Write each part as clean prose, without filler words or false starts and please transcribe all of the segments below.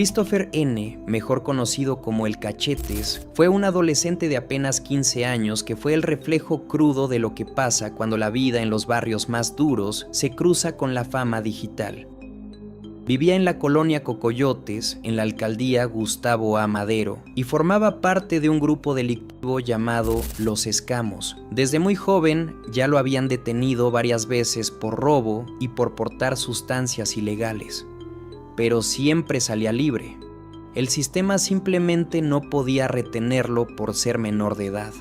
Christopher N., mejor conocido como el Cachetes, fue un adolescente de apenas 15 años que fue el reflejo crudo de lo que pasa cuando la vida en los barrios más duros se cruza con la fama digital. Vivía en la colonia Cocoyotes, en la alcaldía Gustavo A. Madero, y formaba parte de un grupo delictivo llamado Los Escamos. Desde muy joven ya lo habían detenido varias veces por robo y por portar sustancias ilegales. Pero siempre salía libre. El sistema simplemente no podía retenerlo por ser menor de edad.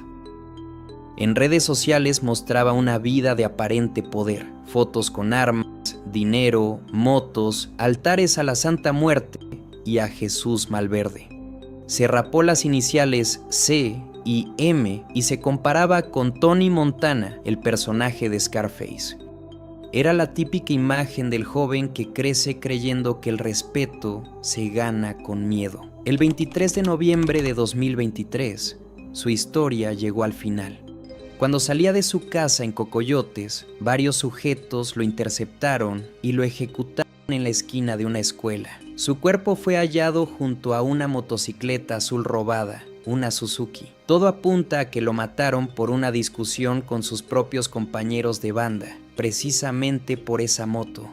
En redes sociales mostraba una vida de aparente poder, fotos con armas, dinero, motos, altares a la Santa Muerte y a Jesús Malverde. Se rapó las iniciales C y M y se comparaba con Tony Montana, el personaje de Scarface. Era la típica imagen del joven que crece creyendo que el respeto se gana con miedo. El 23 de noviembre de 2023, su historia llegó al final. Cuando salía de su casa en Cocoyotes, varios sujetos lo interceptaron y lo ejecutaron en la esquina de una escuela. Su cuerpo fue hallado junto a una motocicleta azul robada, una Suzuki. Todo apunta a que lo mataron por una discusión con sus propios compañeros de banda, precisamente por esa moto.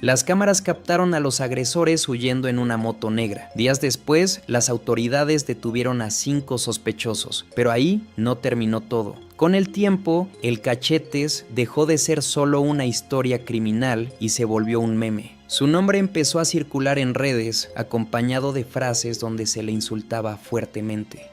Las cámaras captaron a los agresores huyendo en una moto negra. Días después, las autoridades detuvieron a 5 sospechosos, pero ahí no terminó todo. Con el tiempo, el Cachetes dejó de ser solo una historia criminal y se volvió un meme. Su nombre empezó a circular en redes, acompañado de frases donde se le insultaba fuertemente.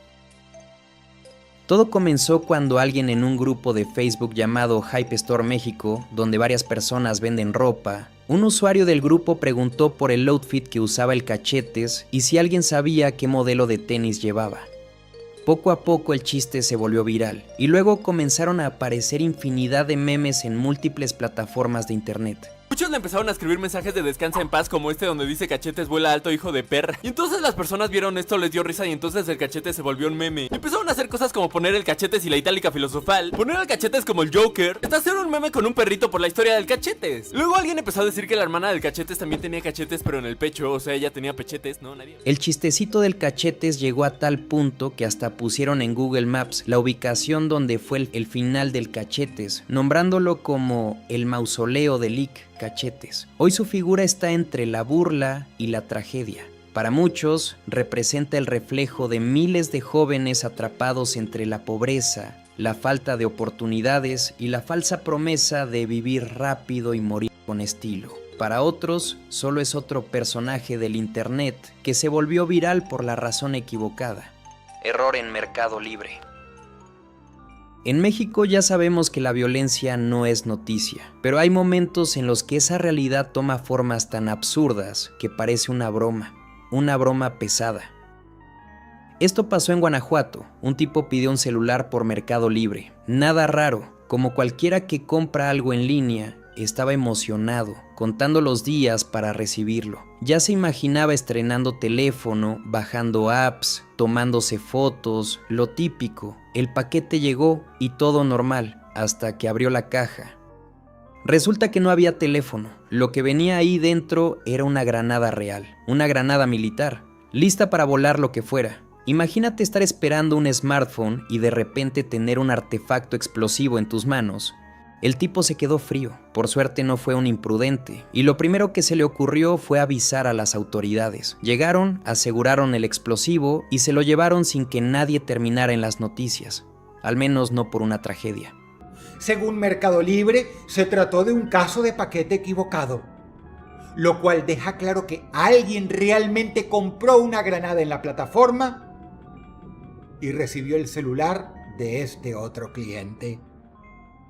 Todo comenzó cuando alguien en un grupo de Facebook llamado Hype Store México, donde varias personas venden ropa, un usuario del grupo preguntó por el outfit que usaba el Cachetes y si alguien sabía qué modelo de tenis llevaba. Poco a poco el chiste se volvió viral y luego comenzaron a aparecer infinidad de memes en múltiples plataformas de internet. Muchos le empezaron a escribir mensajes de descansa en paz como este donde dice Cachetes vuela alto hijo de perra. Y entonces las personas vieron esto, les dio risa y entonces el Cachetes se volvió un meme. Y empezaron a hacer cosas como poner el Cachetes y la itálica filosofal, poner al Cachetes como el Joker, hasta hacer un meme con un perrito por la historia del Cachetes. Luego alguien empezó a decir que la hermana del Cachetes también tenía cachetes pero en el pecho, o sea ella tenía pechetes, ¿no? Nadie. El chistecito del Cachetes llegó a tal punto que hasta pusieron en Google Maps la ubicación donde fue el final del Cachetes, nombrándolo como el mausoleo de Lick Cachetes. Hoy su figura está entre la burla y la tragedia. Para muchos, representa el reflejo de miles de jóvenes atrapados entre la pobreza, la falta de oportunidades y la falsa promesa de vivir rápido y morir con estilo. Para otros, solo es otro personaje del internet que se volvió viral por la razón equivocada. Error en Mercado Libre. En México ya sabemos que la violencia no es noticia, pero hay momentos en los que esa realidad toma formas tan absurdas que parece una broma pesada. Esto pasó en Guanajuato. Un tipo pidió un celular por Mercado Libre. Nada raro, como cualquiera que compra algo en línea, estaba emocionado, contando los días para recibirlo. Ya se imaginaba estrenando teléfono, bajando apps, tomándose fotos, lo típico. El paquete llegó y todo normal, hasta que abrió la caja. Resulta que no había teléfono. Lo que venía ahí dentro era una granada real, una granada militar, lista para volar lo que fuera. Imagínate estar esperando un smartphone y de repente tener un artefacto explosivo en tus manos. El tipo se quedó frío, por suerte no fue un imprudente, y lo primero que se le ocurrió fue avisar a las autoridades. Llegaron, aseguraron el explosivo y se lo llevaron sin que nadie terminara en las noticias, al menos no por una tragedia. Según Mercado Libre, se trató de un caso de paquete equivocado, lo cual deja claro que alguien realmente compró una granada en la plataforma y recibió el celular de este otro cliente.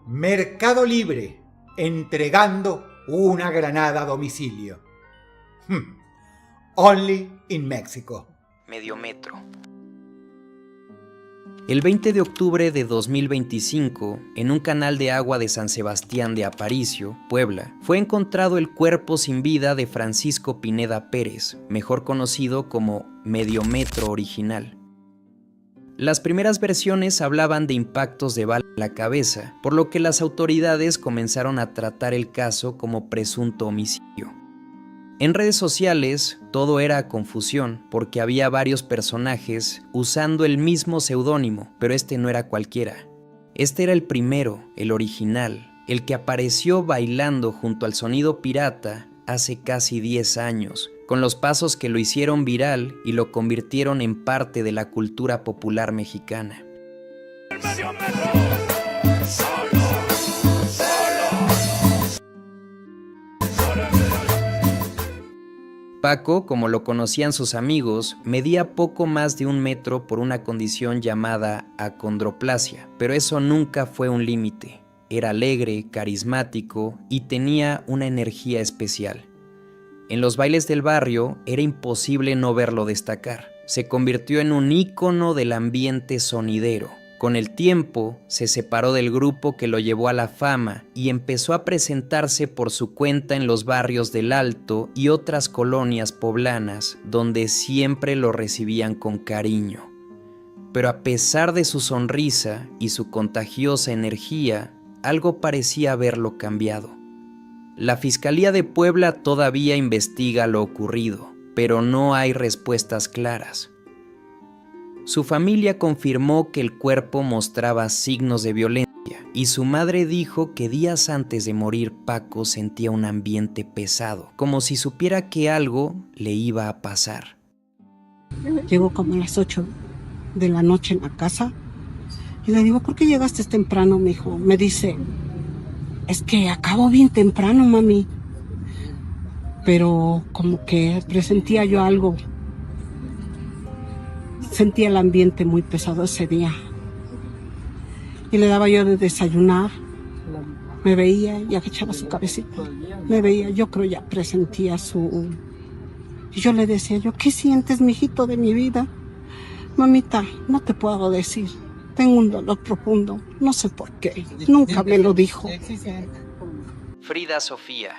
Mercado Libre, entregando una granada a domicilio. Only in Mexico. Mediometro. El 20 de octubre de 2025, en un canal de agua de San Sebastián de Aparicio, Puebla, fue encontrado el cuerpo sin vida de Francisco Pineda Pérez, mejor conocido como Mediometro original. Las primeras versiones hablaban de impactos de bala en la cabeza, por lo que las autoridades comenzaron a tratar el caso como presunto homicidio. En redes sociales todo era confusión porque había varios personajes usando el mismo seudónimo, pero este no era cualquiera. Este era el primero, el original, el que apareció bailando junto al Sonido Pirata hace casi 10 años, con los pasos que lo hicieron viral y lo convirtieron en parte de la cultura popular mexicana. Paco, como lo conocían sus amigos, medía poco más de 1 metro por una condición llamada acondroplasia, pero eso nunca fue un límite. Era alegre, carismático y tenía una energía especial. En los bailes del barrio era imposible no verlo destacar. Se convirtió en un ícono del ambiente sonidero. Con el tiempo, se separó del grupo que lo llevó a la fama y empezó a presentarse por su cuenta en los barrios del Alto y otras colonias poblanas, donde siempre lo recibían con cariño. Pero a pesar de su sonrisa y su contagiosa energía, algo parecía haberlo cambiado. La Fiscalía de Puebla todavía investiga lo ocurrido, pero no hay respuestas claras. Su familia confirmó que el cuerpo mostraba signos de violencia y su madre dijo que días antes de morir Paco sentía un ambiente pesado, como si supiera que algo le iba a pasar. Llegó como a las 8 de la noche en la casa y le digo, ¿por qué llegaste temprano, mijo? Me dice, es que acabo bien temprano, mami. Pero como que presentía yo algo. Sentía el ambiente muy pesado ese día. Y le daba yo de desayunar. Me veía y agachaba su cabecita. Me veía, yo creo ya presentía su... Y yo le decía yo, ¿qué sientes, mijito, de mi vida? Mamita, no te puedo decir. Tengo un dolor profundo. No sé por qué. Nunca me lo dijo. Frida Sofía.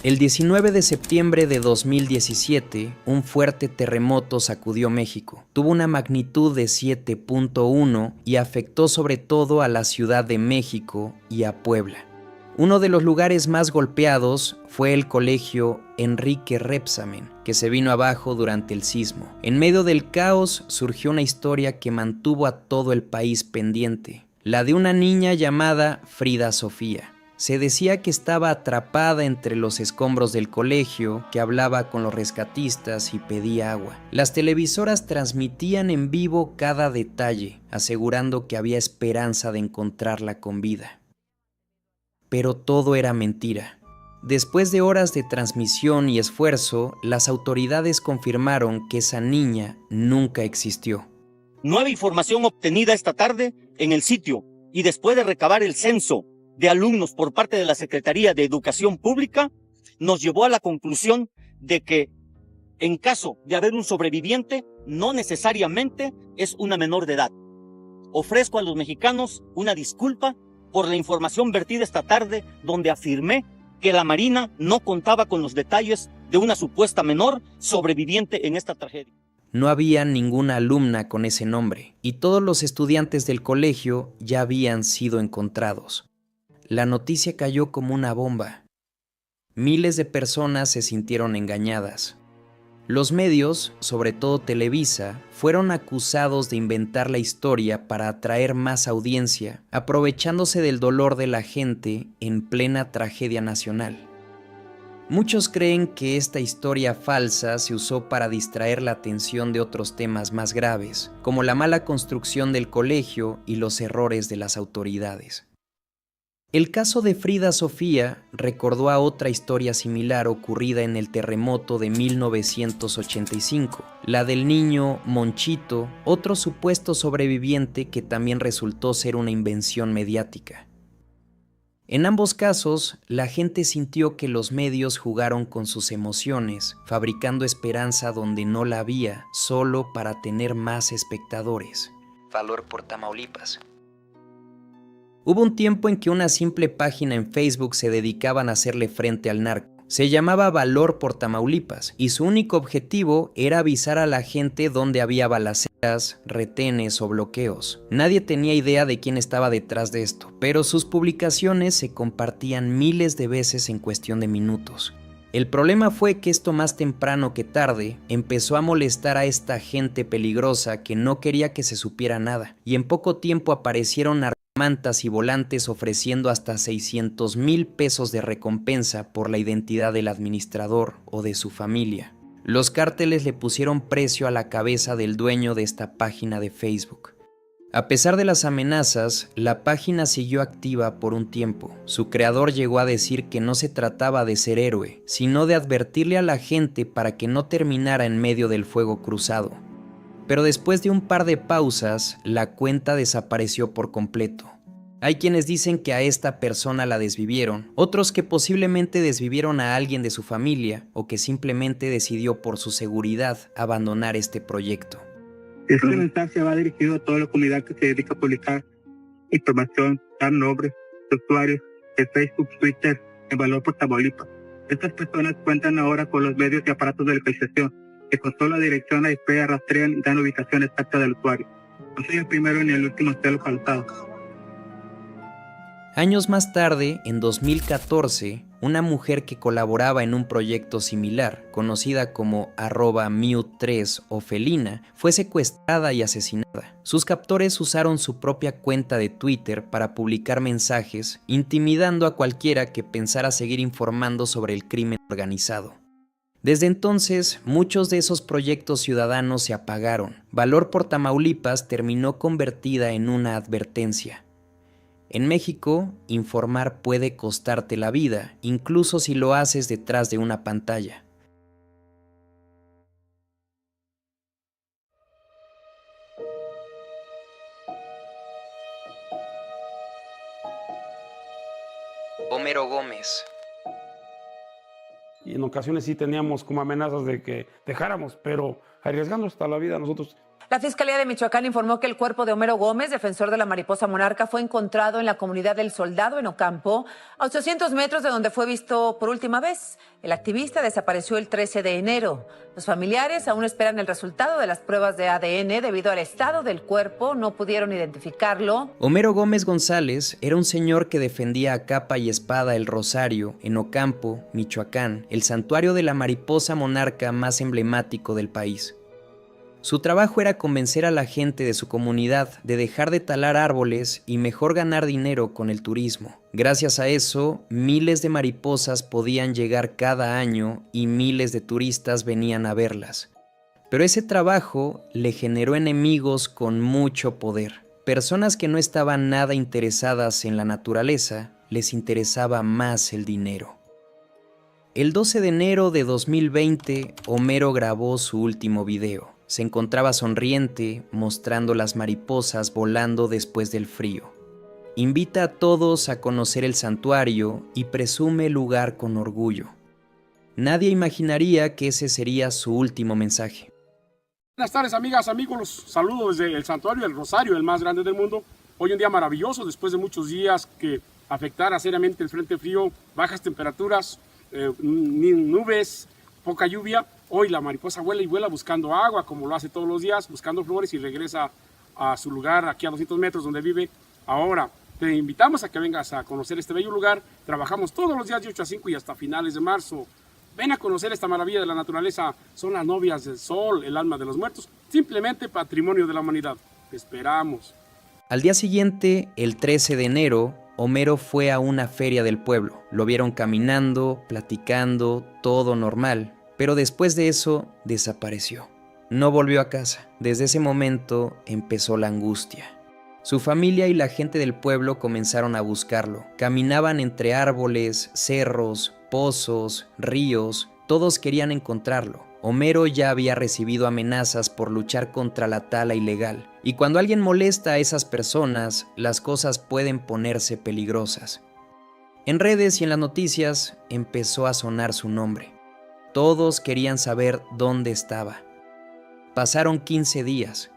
El 19 de septiembre de 2017, un fuerte terremoto sacudió México. Tuvo una magnitud de 7.1 y afectó sobre todo a la Ciudad de México y a Puebla. Uno de los lugares más golpeados fue el colegio Enrique Rebsamen, que se vino abajo durante el sismo. En medio del caos surgió una historia que mantuvo a todo el país pendiente, la de una niña llamada Frida Sofía. Se decía que estaba atrapada entre los escombros del colegio, que hablaba con los rescatistas y pedía agua. Las televisoras transmitían en vivo cada detalle, asegurando que había esperanza de encontrarla con vida. Pero todo era mentira. Después de horas de transmisión y esfuerzo, las autoridades confirmaron que esa niña nunca existió. Nueva información obtenida esta tarde en el sitio y después de recabar el censo de alumnos por parte de la Secretaría de Educación Pública, nos llevó a la conclusión de que en caso de haber un sobreviviente, no necesariamente es una menor de edad. Ofrezco a los mexicanos una disculpa por la información vertida esta tarde, donde afirmé que la Marina no contaba con los detalles de una supuesta menor sobreviviente en esta tragedia. No había ninguna alumna con ese nombre, y todos los estudiantes del colegio ya habían sido encontrados. La noticia cayó como una bomba. Miles de personas se sintieron engañadas. Los medios, sobre todo Televisa, fueron acusados de inventar la historia para atraer más audiencia, aprovechándose del dolor de la gente en plena tragedia nacional. Muchos creen que esta historia falsa se usó para distraer la atención de otros temas más graves, como la mala construcción del colegio y los errores de las autoridades. El caso de Frida Sofía recordó a otra historia similar ocurrida en el terremoto de 1985, la del niño Monchito, otro supuesto sobreviviente que también resultó ser una invención mediática. En ambos casos, la gente sintió que los medios jugaron con sus emociones, fabricando esperanza donde no la había, solo para tener más espectadores. Valor por Tamaulipas. Hubo un tiempo en que una simple página en Facebook se dedicaban a hacerle frente al narco. Se llamaba Valor por Tamaulipas y su único objetivo era avisar a la gente dónde había balaceras, retenes o bloqueos. Nadie tenía idea de quién estaba detrás de esto, pero sus publicaciones se compartían miles de veces en cuestión de minutos. El problema fue que esto más temprano que tarde empezó a molestar a esta gente peligrosa que no quería que se supiera nada, y en poco tiempo aparecieron armantas y volantes ofreciendo hasta 600,000 pesos de recompensa por la identidad del administrador o de su familia. Los cárteles le pusieron precio a la cabeza del dueño de esta página de Facebook. A pesar de las amenazas, la página siguió activa por un tiempo. Su creador llegó a decir que no se trataba de ser héroe, sino de advertirle a la gente para que no terminara en medio del fuego cruzado. Pero después de un par de pausas, la cuenta desapareció por completo. Hay quienes dicen que a esta persona la desvivieron, otros que posiblemente desvivieron a alguien de su familia o que simplemente decidió por su seguridad abandonar este proyecto. Esta mensaje va dirigido a toda la comunidad que se dedica a publicar información, dar nombres de usuarios de Facebook, Twitter, en Valor por Tamaulipas. Estas personas cuentan ahora con los medios y aparatos de localización que con solo la dirección IP rastrean y dan ubicación exacta del usuario. No soy el primero ni el último en ser localizado. Años más tarde, en 2014, una mujer que colaboraba en un proyecto similar, conocida como @Mute3 o Felina, fue secuestrada y asesinada. Sus captores usaron su propia cuenta de Twitter para publicar mensajes, intimidando a cualquiera que pensara seguir informando sobre el crimen organizado. Desde entonces, muchos de esos proyectos ciudadanos se apagaron. Valor por Tamaulipas terminó convertida en una advertencia. En México, informar puede costarte la vida, incluso si lo haces detrás de una pantalla. Homero Gómez. Y en ocasiones sí teníamos como amenazas de que dejáramos, pero arriesgando hasta la vida nosotros. La Fiscalía de Michoacán informó que el cuerpo de Homero Gómez, defensor de la mariposa monarca, fue encontrado en la comunidad del Soldado en Ocampo, a 800 metros de donde fue visto por última vez. El activista desapareció el 13 de enero. Los familiares aún esperan el resultado de las pruebas de ADN debido al estado del cuerpo, no pudieron identificarlo. Homero Gómez González era un señor que defendía a capa y espada el Rosario en Ocampo, Michoacán, el santuario de la mariposa monarca más emblemático del país. Su trabajo era convencer a la gente de su comunidad de dejar de talar árboles y mejor ganar dinero con el turismo. Gracias a eso, miles de mariposas podían llegar cada año y miles de turistas venían a verlas. Pero ese trabajo le generó enemigos con mucho poder. Personas que no estaban nada interesadas en la naturaleza, les interesaba más el dinero. El 12 de enero de 2020, Homero grabó su último video. Se encontraba sonriente, mostrando las mariposas volando después del frío. Invita a todos a conocer el santuario y presume el lugar con orgullo. Nadie imaginaría que ese sería su último mensaje. Buenas tardes, amigas, amigos, los saludo desde el santuario del Rosario, el más grande del mundo. Hoy un día maravilloso, después de muchos días que afectara seriamente el frente frío, bajas temperaturas, nubes, poca lluvia. Hoy la mariposa vuela y vuela buscando agua, como lo hace todos los días, buscando flores y regresa a su lugar, aquí a 200 metros donde vive. Ahora, te invitamos a que vengas a conocer este bello lugar. Trabajamos todos los días de 8 a 5 y hasta finales de marzo. Ven a conocer esta maravilla de la naturaleza. Son las novias del sol, el alma de los muertos, simplemente patrimonio de la humanidad. Te esperamos. Al día siguiente, el 13 de enero, Homero fue a una feria del pueblo. Lo vieron caminando, platicando, todo normal. Pero después de eso, desapareció. No volvió a casa. Desde ese momento empezó la angustia. Su familia y la gente del pueblo comenzaron a buscarlo. Caminaban entre árboles, cerros, pozos, ríos. Todos querían encontrarlo. Homero ya había recibido amenazas por luchar contra la tala ilegal. Y cuando alguien molesta a esas personas, las cosas pueden ponerse peligrosas. En redes y en las noticias empezó a sonar su nombre. Todos querían saber dónde estaba. Pasaron 15 días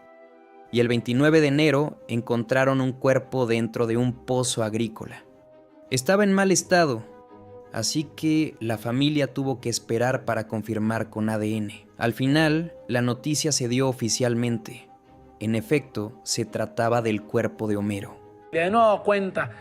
y el 29 de enero encontraron un cuerpo dentro de un pozo agrícola. Estaba en mal estado, así que la familia tuvo que esperar para confirmar con ADN. Al final, la noticia se dio oficialmente. En efecto, se trataba del cuerpo de Homero. De nuevo cuenta,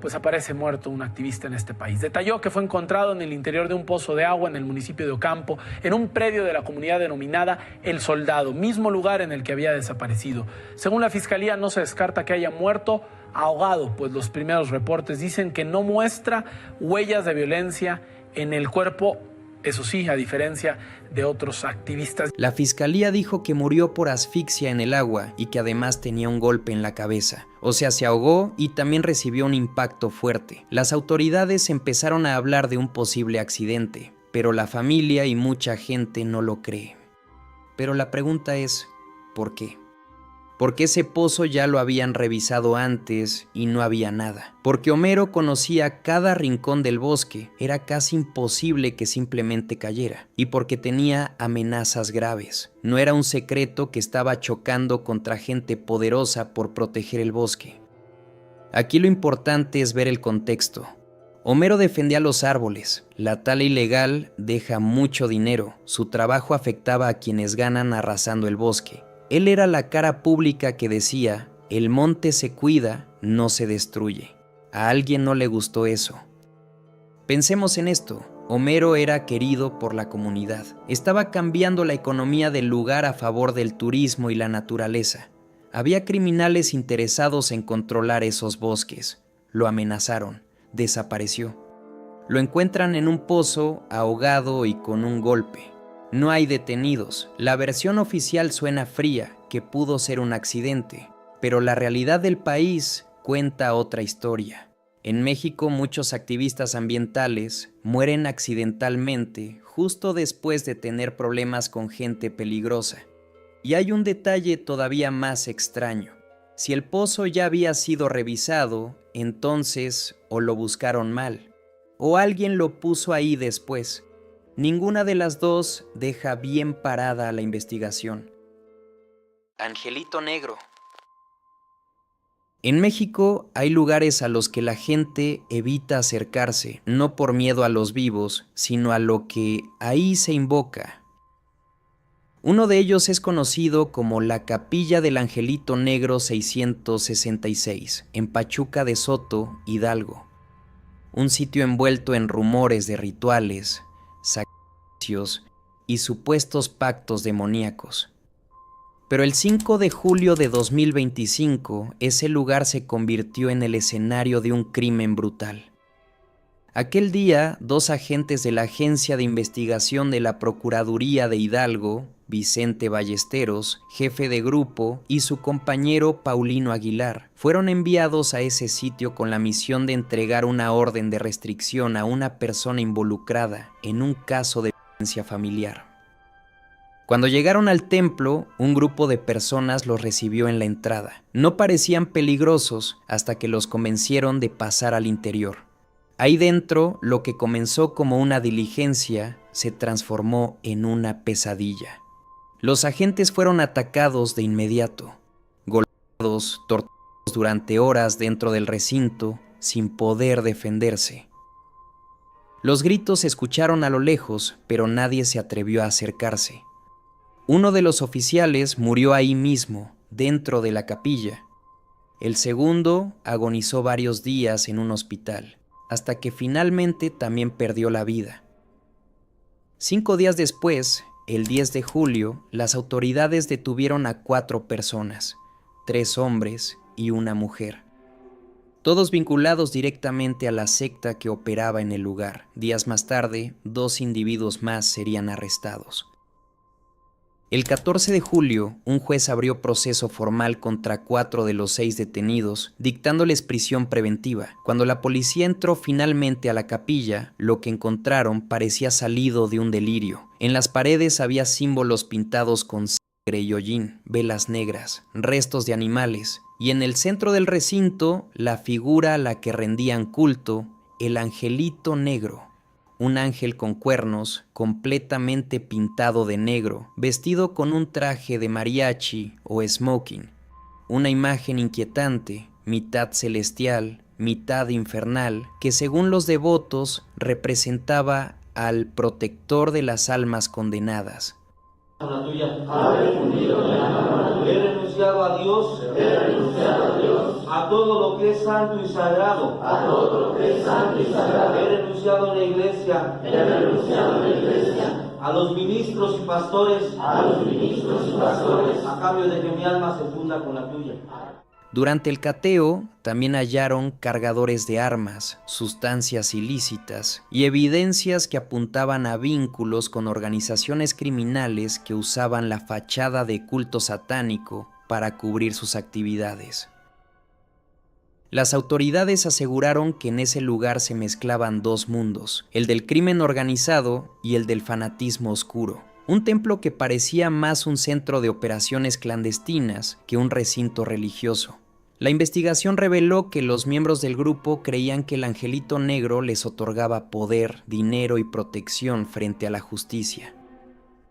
pues aparece muerto un activista en este país. Detalló que fue encontrado en el interior de un pozo de agua en el municipio de Ocampo, en un predio de la comunidad denominada El Soldado, mismo lugar en el que había desaparecido. Según la fiscalía, no se descarta que haya muerto ahogado, pues los primeros reportes dicen que no muestra huellas de violencia en el cuerpo. Eso sí, a diferencia de otros activistas. La fiscalía dijo que murió por asfixia en el agua y que además tenía un golpe en la cabeza. O sea, se ahogó y también recibió un impacto fuerte. Las autoridades empezaron a hablar de un posible accidente, pero la familia y mucha gente no lo cree. Pero la pregunta es, ¿por qué? Porque ese pozo ya lo habían revisado antes y no había nada. Porque Homero conocía cada rincón del bosque, era casi imposible que simplemente cayera. Y porque tenía amenazas graves. No era un secreto que estaba chocando contra gente poderosa por proteger el bosque. Aquí lo importante es ver el contexto. Homero defendía los árboles. La tala ilegal deja mucho dinero. Su trabajo afectaba a quienes ganan arrasando el bosque. Él era la cara pública que decía, el monte se cuida, no se destruye. A alguien no le gustó eso. Pensemos en esto, Homero era querido por la comunidad. Estaba cambiando la economía del lugar a favor del turismo y la naturaleza. Había criminales interesados en controlar esos bosques. Lo amenazaron, desapareció. Lo encuentran en un pozo, ahogado y con un golpe. No hay detenidos. La versión oficial suena fría, que pudo ser un accidente, pero la realidad del país cuenta otra historia. En México, muchos activistas ambientales mueren accidentalmente justo después de tener problemas con gente peligrosa. Y hay un detalle todavía más extraño. Si el pozo ya había sido revisado, entonces o lo buscaron mal, o alguien lo puso ahí después. Ninguna de las dos deja bien parada la investigación. Angelito Negro. En México hay lugares a los que la gente evita acercarse, no por miedo a los vivos, sino a lo que ahí se invoca. Uno de ellos es conocido como la Capilla del Angelito Negro 666, en Pachuca de Soto, Hidalgo. Un sitio envuelto en rumores de rituales, sacrificios y supuestos pactos demoníacos. Pero el 5 de julio de 2025, ese lugar se convirtió en el escenario de un crimen brutal. Aquel día, 2 agentes de la Agencia de Investigación de la Procuraduría de Hidalgo, Vicente Ballesteros, jefe de grupo, y su compañero Paulino Aguilar, fueron enviados a ese sitio con la misión de entregar una orden de restricción a una persona involucrada en un caso de violencia familiar. Cuando llegaron al templo, un grupo de personas los recibió en la entrada. No parecían peligrosos hasta que los convencieron de pasar al interior. Ahí dentro, lo que comenzó como una diligencia se transformó en una pesadilla. Los agentes fueron atacados de inmediato, golpeados, torturados durante horas dentro del recinto, sin poder defenderse. Los gritos se escucharon a lo lejos, pero nadie se atrevió a acercarse. Uno de los oficiales murió ahí mismo, dentro de la capilla. El segundo agonizó varios días en un hospital, hasta que finalmente también perdió la vida. 5 días después, el 10 de julio, las autoridades detuvieron a 4 personas, 3 hombres y una mujer. Todos vinculados directamente a la secta que operaba en el lugar. Días más tarde, 2 individuos más serían arrestados. El 14 de julio, un juez abrió proceso formal contra 4 de los 6 detenidos, dictándoles prisión preventiva. Cuando la policía entró finalmente a la capilla, lo que encontraron parecía salido de un delirio. En las paredes había símbolos pintados con sangre y hollín, velas negras, restos de animales, y en el centro del recinto, la figura a la que rendían culto, el Angelito Negro. Un ángel con cuernos, completamente pintado de negro, vestido con un traje de mariachi o smoking. Una imagen inquietante, mitad celestial, mitad infernal, que según los devotos representaba al protector de las almas condenadas. la tuya. He renunciado a Dios, a todo lo que es santo y sagrado. He renunciado a la iglesia, a los ministros y pastores, a cambio de que mi alma se funda con la tuya. Durante el cateo también hallaron cargadores de armas, sustancias ilícitas y evidencias que apuntaban a vínculos con organizaciones criminales que usaban la fachada de culto satánico para cubrir sus actividades. Las autoridades aseguraron que en ese lugar se mezclaban dos mundos, el del crimen organizado y el del fanatismo oscuro. Un templo que parecía más un centro de operaciones clandestinas que un recinto religioso. La investigación reveló que los miembros del grupo creían que el angelito negro les otorgaba poder, dinero y protección frente a la justicia,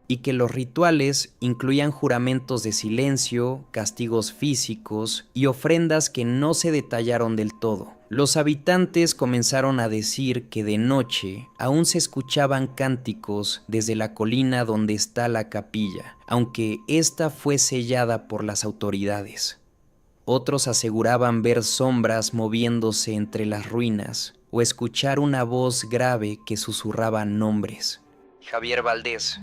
y que los rituales incluían juramentos de silencio, castigos físicos y ofrendas que no se detallaron del todo. Los habitantes comenzaron a decir que de noche aún se escuchaban cánticos desde la colina donde está la capilla, aunque esta fue sellada por las autoridades. Otros aseguraban ver sombras moviéndose entre las ruinas o escuchar una voz grave que susurraba nombres. Javier Valdés.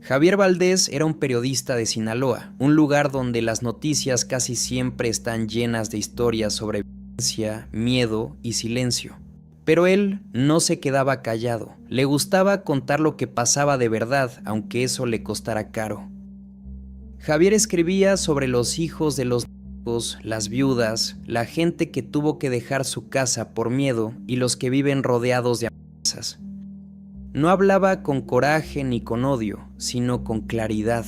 Javier Valdés era un periodista de Sinaloa, un lugar donde las noticias casi siempre están llenas de historias sobre violencia, miedo y silencio. Pero él no se quedaba callado, le gustaba contar lo que pasaba de verdad, aunque eso le costara caro. Javier escribía sobre los hijos de los narcos, las viudas, la gente que tuvo que dejar su casa por miedo y los que viven rodeados de amenazas. No hablaba con coraje ni con odio, sino con claridad.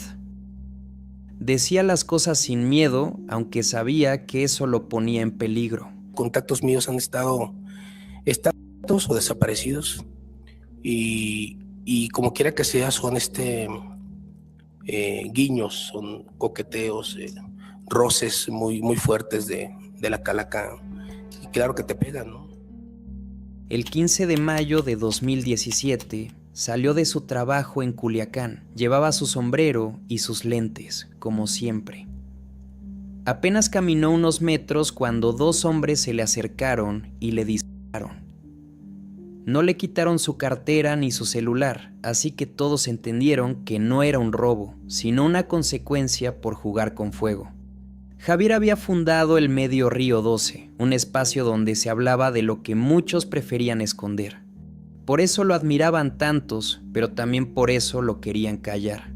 Decía las cosas sin miedo, aunque sabía que eso lo ponía en peligro. Contactos míos han estado muertos o desaparecidos y como quiera que sea son guiños, son coqueteos, roces muy fuertes de la calaca y claro que te pegan, ¿no? El 15 de mayo de 2017 salió de su trabajo en Culiacán. Llevaba su sombrero y sus lentes, como siempre. Apenas caminó unos metros cuando dos hombres se le acercaron y le dispararon. No le quitaron su cartera ni su celular, así que todos entendieron que no era un robo, sino una consecuencia por jugar con fuego. Javier había fundado el medio Río 12, un espacio donde se hablaba de lo que muchos preferían esconder. Por eso lo admiraban tantos, pero también por eso lo querían callar.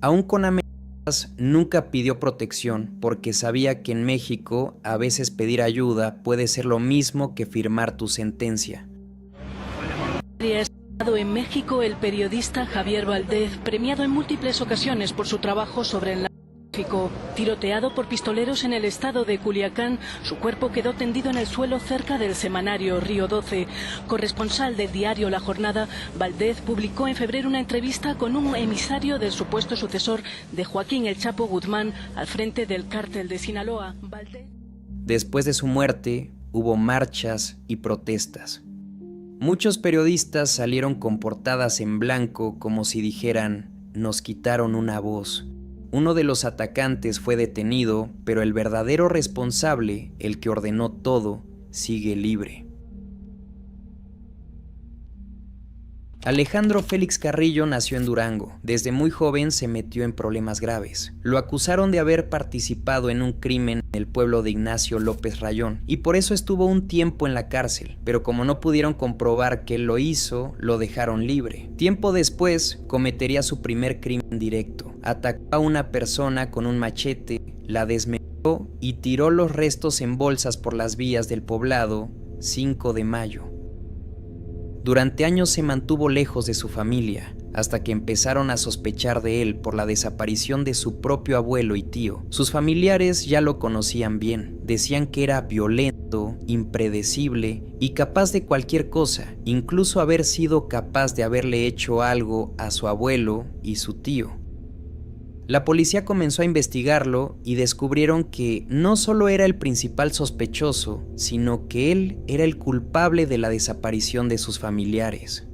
Aún con amenazas, nunca pidió protección porque sabía que en México a veces pedir ayuda puede ser lo mismo que firmar tu sentencia. En México, el periodista Javier Valdés, premiado en múltiples ocasiones por su trabajo sobre el narcotráfico, tiroteado por pistoleros en el estado de Culiacán, su cuerpo quedó tendido en el suelo cerca del semanario Río 12. Corresponsal del diario La Jornada, Valdés publicó en febrero una entrevista con un emisario del supuesto sucesor de Joaquín El Chapo Guzmán al frente del cártel de Sinaloa. Después de su muerte, hubo marchas y protestas. Muchos periodistas salieron con portadas en blanco como si dijeran, nos quitaron una voz. Uno de los atacantes fue detenido, pero el verdadero responsable, el que ordenó todo, sigue libre. Alejandro Félix Carrillo nació en Durango. Desde muy joven se metió en problemas graves. Lo acusaron de haber participado en un crimen en el pueblo de Ignacio López Rayón y por eso estuvo un tiempo en la cárcel, pero como no pudieron comprobar que él lo hizo, lo dejaron libre. Tiempo después cometería su primer crimen directo. Atacó a una persona con un machete, la desmembró y tiró los restos en bolsas por las vías del poblado 5 de mayo. Durante años se mantuvo lejos de su familia, hasta que empezaron a sospechar de él por la desaparición de su propio abuelo y tío. Sus familiares ya lo conocían bien, decían que era violento, impredecible y capaz de cualquier cosa, incluso haber sido capaz de haberle hecho algo a su abuelo y su tío. La policía comenzó a investigarlo y descubrieron que no solo era el principal sospechoso, sino que él era el culpable de la desaparición de sus familiares.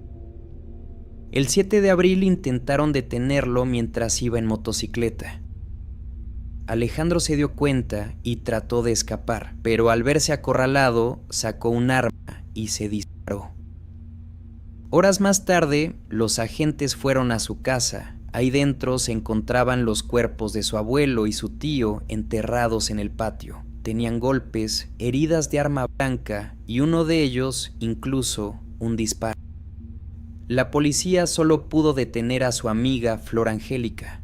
El 7 de abril intentaron detenerlo mientras iba en motocicleta. Alejandro se dio cuenta y trató de escapar, pero al verse acorralado, sacó un arma y se disparó. Horas más tarde, los agentes fueron a su casa. Ahí dentro se encontraban los cuerpos de su abuelo y su tío enterrados en el patio. Tenían golpes, heridas de arma blanca y uno de ellos incluso un disparo. La policía solo pudo detener a su amiga Flor Angélica.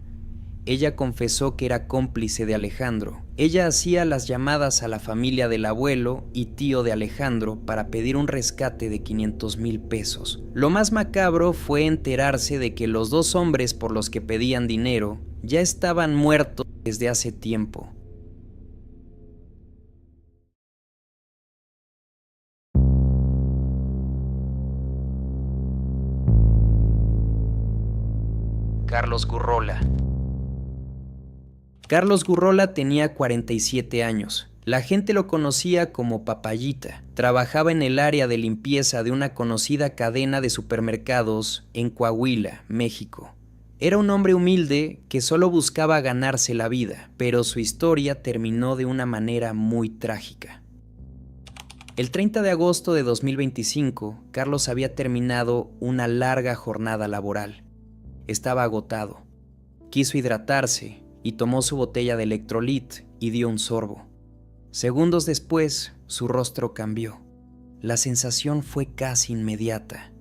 Ella confesó que era cómplice de Alejandro. Ella hacía las llamadas a la familia del abuelo y tío de Alejandro para pedir un rescate de 500,000 pesos. Lo más macabro fue enterarse de que los dos hombres por los que pedían dinero ya estaban muertos desde hace tiempo. Carlos Gurrola. Carlos Gurrola tenía 47 años. La gente lo conocía como Papayita. Trabajaba en el área de limpieza de una conocida cadena de supermercados en Coahuila, México. Era un hombre humilde que solo buscaba ganarse la vida, pero su historia terminó de una manera muy trágica. El 30 de agosto de 2025, Carlos había terminado una larga jornada laboral. Estaba agotado. Quiso hidratarse y tomó su botella de Electrolit y dio un sorbo. Segundos después, su rostro cambió. La sensación fue casi inmediata.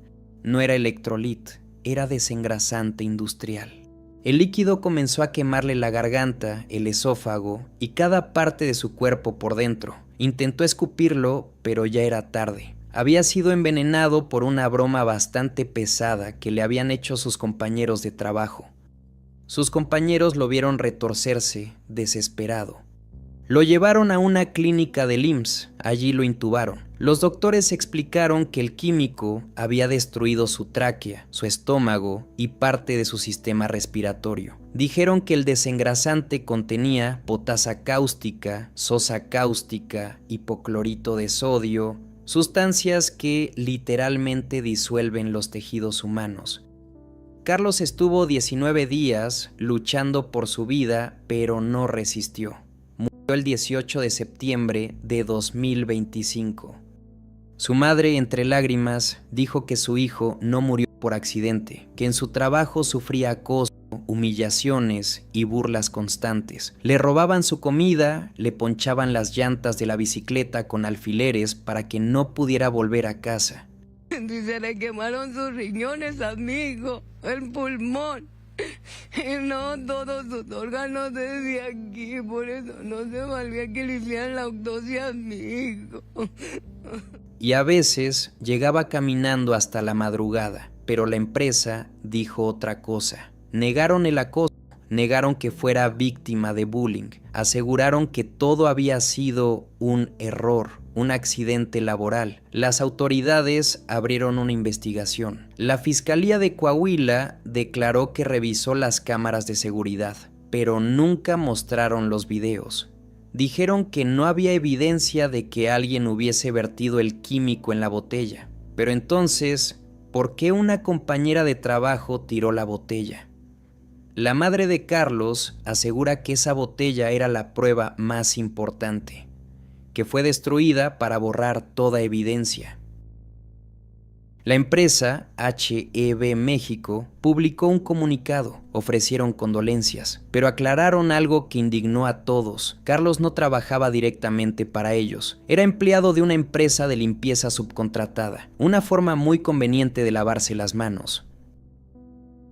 No era Electrolit, era desengrasante industrial. El líquido comenzó a quemarle la garganta, el esófago y cada parte de su cuerpo por dentro. Intentó escupirlo, pero ya era tarde. Había sido envenenado por una broma bastante pesada que le habían hecho sus compañeros de trabajo. Sus compañeros lo vieron retorcerse, desesperado. Lo llevaron a una clínica del IMSS, allí lo intubaron. Los doctores explicaron que el químico había destruido su tráquea, su estómago y parte de su sistema respiratorio. Dijeron que el desengrasante contenía potasa cáustica, sosa cáustica, hipoclorito de sodio, sustancias que literalmente disuelven los tejidos humanos. Carlos estuvo 19 días luchando por su vida, pero no resistió. Murió el 18 de septiembre de 2025. Su madre, entre lágrimas, dijo que su hijo no murió por accidente, que en su trabajo sufría acoso, humillaciones y burlas constantes. Le robaban su comida, le ponchaban las llantas de la bicicleta con alfileres para que no pudiera volver a casa. Dice, le quemaron sus riñones, amigo, el pulmón. Y no todos sus órganos desde aquí, por eso no se valía que le hicieran la autopsia a mi hijo. Y a veces llegaba caminando hasta la madrugada, pero la empresa dijo otra cosa. Negaron el acoso, negaron que fuera víctima de bullying, aseguraron que todo había sido un error, un accidente laboral. Las autoridades abrieron una investigación. La Fiscalía de Coahuila declaró que revisó las cámaras de seguridad, pero nunca mostraron los videos. Dijeron que no había evidencia de que alguien hubiese vertido el químico en la botella. Pero entonces, ¿por qué una compañera de trabajo tiró la botella? La madre de Carlos asegura que esa botella era la prueba más importante, que fue destruida para borrar toda evidencia. La empresa HEB México publicó un comunicado, ofrecieron condolencias, pero aclararon algo que indignó a todos. Carlos no trabajaba directamente para ellos, era empleado de una empresa de limpieza subcontratada, una forma muy conveniente de lavarse las manos.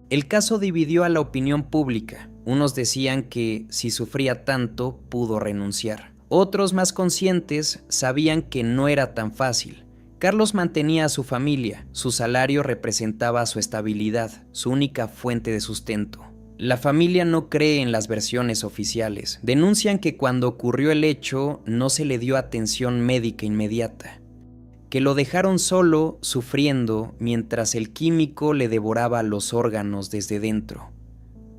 El caso dividió a la opinión pública. Unos decían que si sufría tanto, pudo renunciar. Otros, más conscientes, sabían que no era tan fácil. Carlos mantenía a su familia, su salario representaba su estabilidad, su única fuente de sustento. La familia no cree en las versiones oficiales. Denuncian que cuando ocurrió el hecho no se le dio atención médica inmediata, que lo dejaron solo, sufriendo, mientras el químico le devoraba los órganos desde dentro.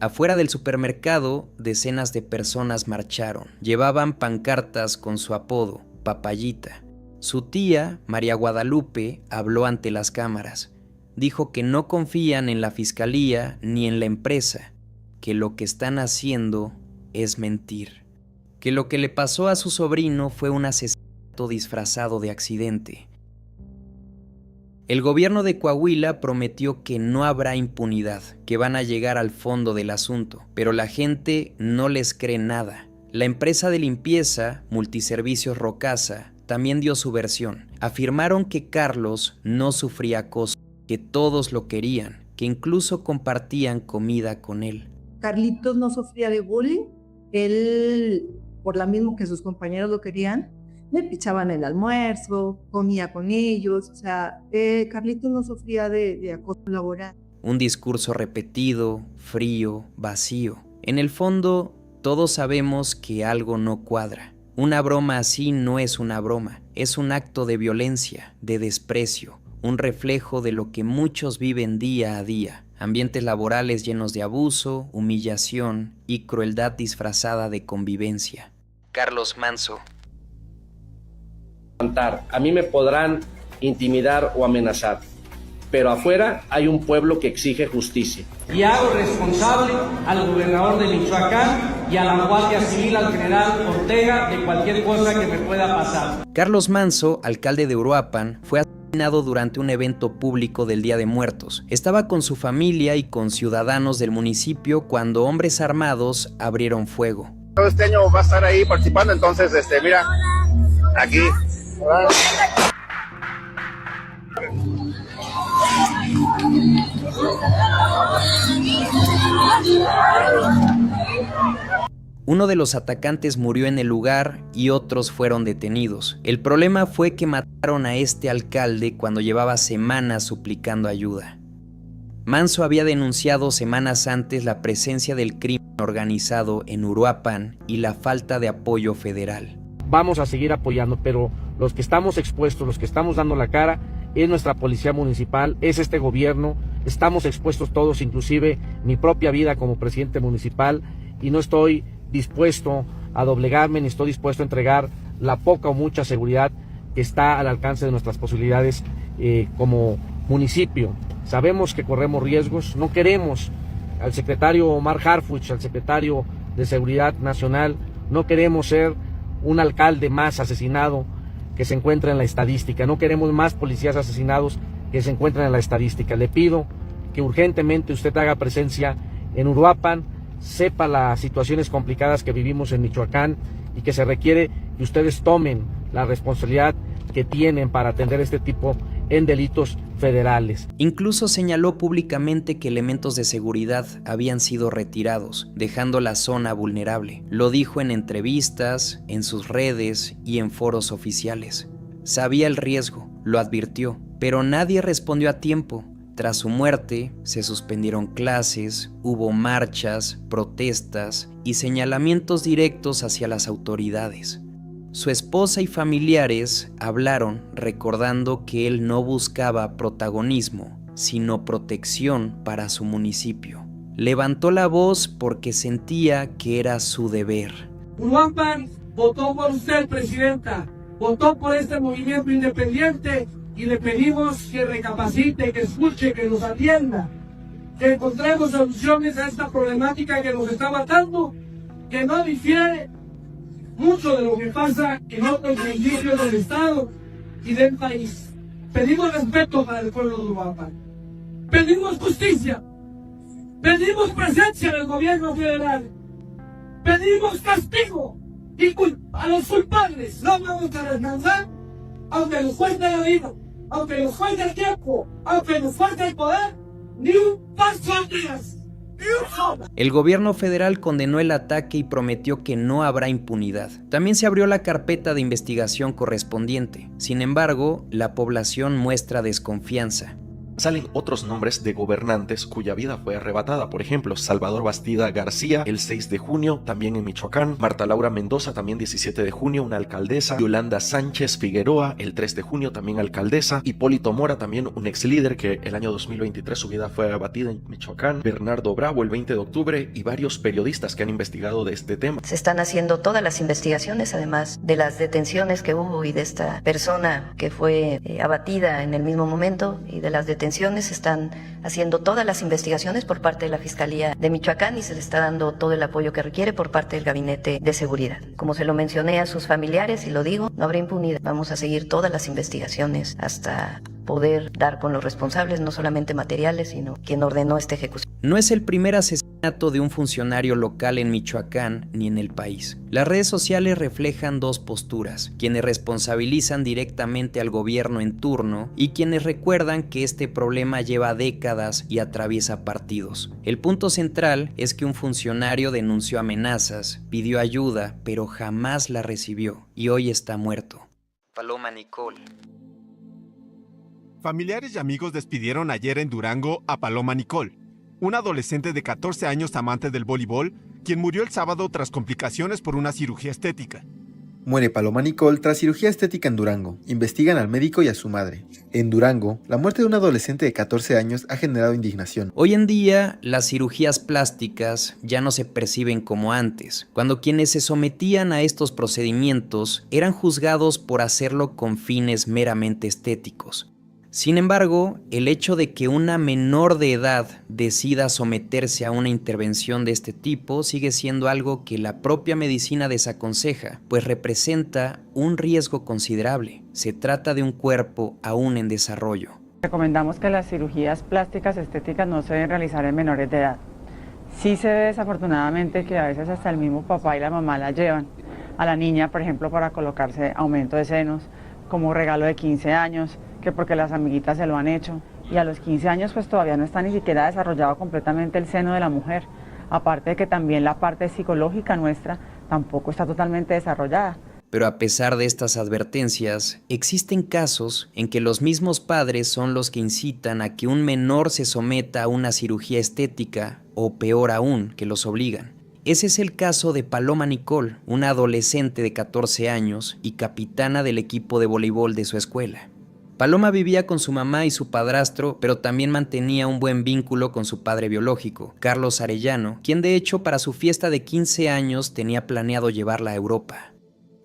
Afuera del supermercado, decenas de personas marcharon. Llevaban pancartas con su apodo, Papayita. Su tía, María Guadalupe, habló ante las cámaras. dijo que no confían en la fiscalía ni en la empresa, que lo que están haciendo es mentir, que lo que le pasó a su sobrino fue un asesinato disfrazado de accidente. El gobierno de Coahuila prometió que no habrá impunidad, que van a llegar al fondo del asunto, pero la gente no les cree nada. La empresa de limpieza, Multiservicios Rocasa, también dio su versión. Afirmaron que Carlos no sufría acoso, que todos lo querían, que incluso compartían comida con él. Carlitos no sufría de bullying, él, por lo mismo que sus compañeros lo querían, le pichaban el almuerzo, comía con ellos, o sea, Carlitos no sufría de acoso laboral. Un discurso repetido, frío, vacío. En el fondo, todos sabemos que algo no cuadra. Una broma así no es una broma, es un acto de violencia, de desprecio, un reflejo de lo que muchos viven día a día. Ambientes laborales llenos de abuso, humillación y crueldad disfrazada de convivencia. Carlos Manso. A mí me podrán intimidar o amenazar, pero afuera hay un pueblo que exige justicia. Y hago responsable al gobernador de Michoacán y a la Guardia Civil, al general Ortega, de cualquier cosa que me pueda pasar. Carlos Manso, alcalde de Uruapan, fue asesinado durante un evento público del Día de Muertos. Estaba con su familia y con ciudadanos del municipio cuando hombres armados abrieron fuego. Todo este año va a estar ahí participando, entonces, mira, aquí. Uno de los atacantes murió en el lugar y otros fueron detenidos. El problema fue que mataron a este alcalde cuando llevaba semanas suplicando ayuda. Manso había denunciado semanas antes la presencia del crimen organizado en Uruapan y la falta de apoyo federal. Vamos a seguir apoyando, pero los que estamos expuestos, los que estamos dando la cara, es nuestra policía municipal, es este gobierno, estamos expuestos todos, inclusive mi propia vida como presidente municipal, y no estoy dispuesto a doblegarme, ni estoy dispuesto a entregar la poca o mucha seguridad que está al alcance de nuestras posibilidades como municipio. Sabemos que corremos riesgos, no queremos al secretario Omar Harfuch, al secretario de Seguridad Nacional, no queremos ser un alcalde más asesinado que se encuentra en la estadística, no queremos más policías asesinados que se encuentran en la estadística. Le pido que urgentemente usted haga presencia en Uruapan, sepa las situaciones complicadas que vivimos en Michoacán y que se requiere que ustedes tomen la responsabilidad que tienen para atender este tipo en delitos federales. Incluso señaló públicamente que elementos de seguridad habían sido retirados, dejando la zona vulnerable. Lo dijo en entrevistas, en sus redes y en foros oficiales. Sabía el riesgo, lo advirtió, pero nadie respondió a tiempo. Tras su muerte, se suspendieron clases, hubo marchas, protestas y señalamientos directos hacia las autoridades. Su esposa y familiares hablaron recordando que él no buscaba protagonismo, sino protección para su municipio. Levantó la voz porque sentía que era su deber. Uruapan votó por usted, presidenta, votó por este movimiento independiente y le pedimos que recapacite, que escuche, que nos atienda, que encontremos soluciones a esta problemática que nos está matando, que no difiere mucho de lo que pasa en otros municipios del estado y del país. Pedimos respeto para el pueblo de Uruapan. Pedimos justicia. Pedimos presencia del gobierno federal. Pedimos castigo y a los culpables. No vamos a descansar, aunque nos cueste la vida, aunque nos falte el tiempo, aunque nos falte el poder, ni un paso atrás. El gobierno federal condenó el ataque y prometió que no habrá impunidad. También se abrió la carpeta de investigación correspondiente. Sin embargo, la población muestra desconfianza. Salen otros nombres de gobernantes cuya vida fue arrebatada. Por ejemplo, Salvador Bastida García, el 6 de junio, también en Michoacán. Marta Laura Mendoza, también 17 de junio, una alcaldesa. Yolanda Sánchez Figueroa, el 3 de junio, también alcaldesa. Hipólito Mora, también un ex líder que el año 2023 su vida fue abatida en Michoacán. Bernardo Bravo, el 20 de octubre, y varios periodistas que han investigado de este tema. Se están haciendo todas las investigaciones, además de las detenciones que hubo y de esta persona que fue abatida en el mismo momento y de las detenciones detenciones, se están haciendo todas las investigaciones por parte de la Fiscalía de Michoacán y se le está dando todo el apoyo que requiere por parte del Gabinete de Seguridad. Como se lo mencioné a sus familiares y lo digo, no habrá impunidad. Vamos a seguir todas las investigaciones hasta poder dar con los responsables, no solamente materiales, sino quien ordenó esta ejecución. No es el primer asesinato de un funcionario local en Michoacán ni en el país. Las redes sociales reflejan dos posturas, quienes responsabilizan directamente al gobierno en turno y quienes recuerdan que este problema lleva décadas y atraviesa partidos. El punto central es que un funcionario denunció amenazas, pidió ayuda, pero jamás la recibió y hoy está muerto. Paloma Nicol. Familiares y amigos despidieron ayer en Durango a Paloma Nicol, una adolescente de 14 años amante del voleibol, quien murió el sábado tras complicaciones por una cirugía estética. Muere Paloma Nicol tras cirugía estética en Durango. Investigan al médico y a su madre. En Durango, la muerte de un adolescente de 14 años ha generado indignación. Hoy en día, las cirugías plásticas ya no se perciben como antes, cuando quienes se sometían a estos procedimientos eran juzgados por hacerlo con fines meramente estéticos. Sin embargo, el hecho de que una menor de edad decida someterse a una intervención de este tipo sigue siendo algo que la propia medicina desaconseja, pues representa un riesgo considerable. Se trata de un cuerpo aún en desarrollo. Recomendamos que las cirugías plásticas estéticas no se deben realizar en menores de edad. Sí se ve desafortunadamente que a veces hasta el mismo papá y la mamá la llevan a la niña, por ejemplo, para colocarse aumento de senos, como regalo de 15 años, que porque las amiguitas se lo han hecho. Y a los 15 años pues todavía no está ni siquiera desarrollado completamente el seno de la mujer. Aparte de que también la parte psicológica nuestra tampoco está totalmente desarrollada. Pero a pesar de estas advertencias, existen casos en que los mismos padres son los que incitan a que un menor se someta a una cirugía estética o peor aún, que los obligan. Ese es el caso de Paloma Nicol, una adolescente de 14 años y capitana del equipo de voleibol de su escuela. Paloma vivía con su mamá y su padrastro, pero también mantenía un buen vínculo con su padre biológico, Carlos Arellano, quien de hecho para su fiesta de 15 años tenía planeado llevarla a Europa.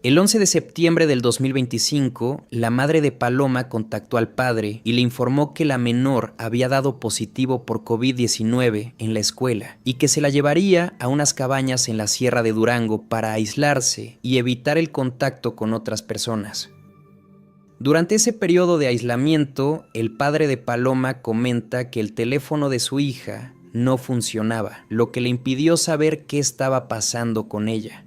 El 11 de septiembre del 2025, la madre de Paloma contactó al padre y le informó que la menor había dado positivo por COVID-19 en la escuela y que se la llevaría a unas cabañas en la Sierra de Durango para aislarse y evitar el contacto con otras personas. Durante ese periodo de aislamiento, el padre de Paloma comenta que el teléfono de su hija no funcionaba, lo que le impidió saber qué estaba pasando con ella.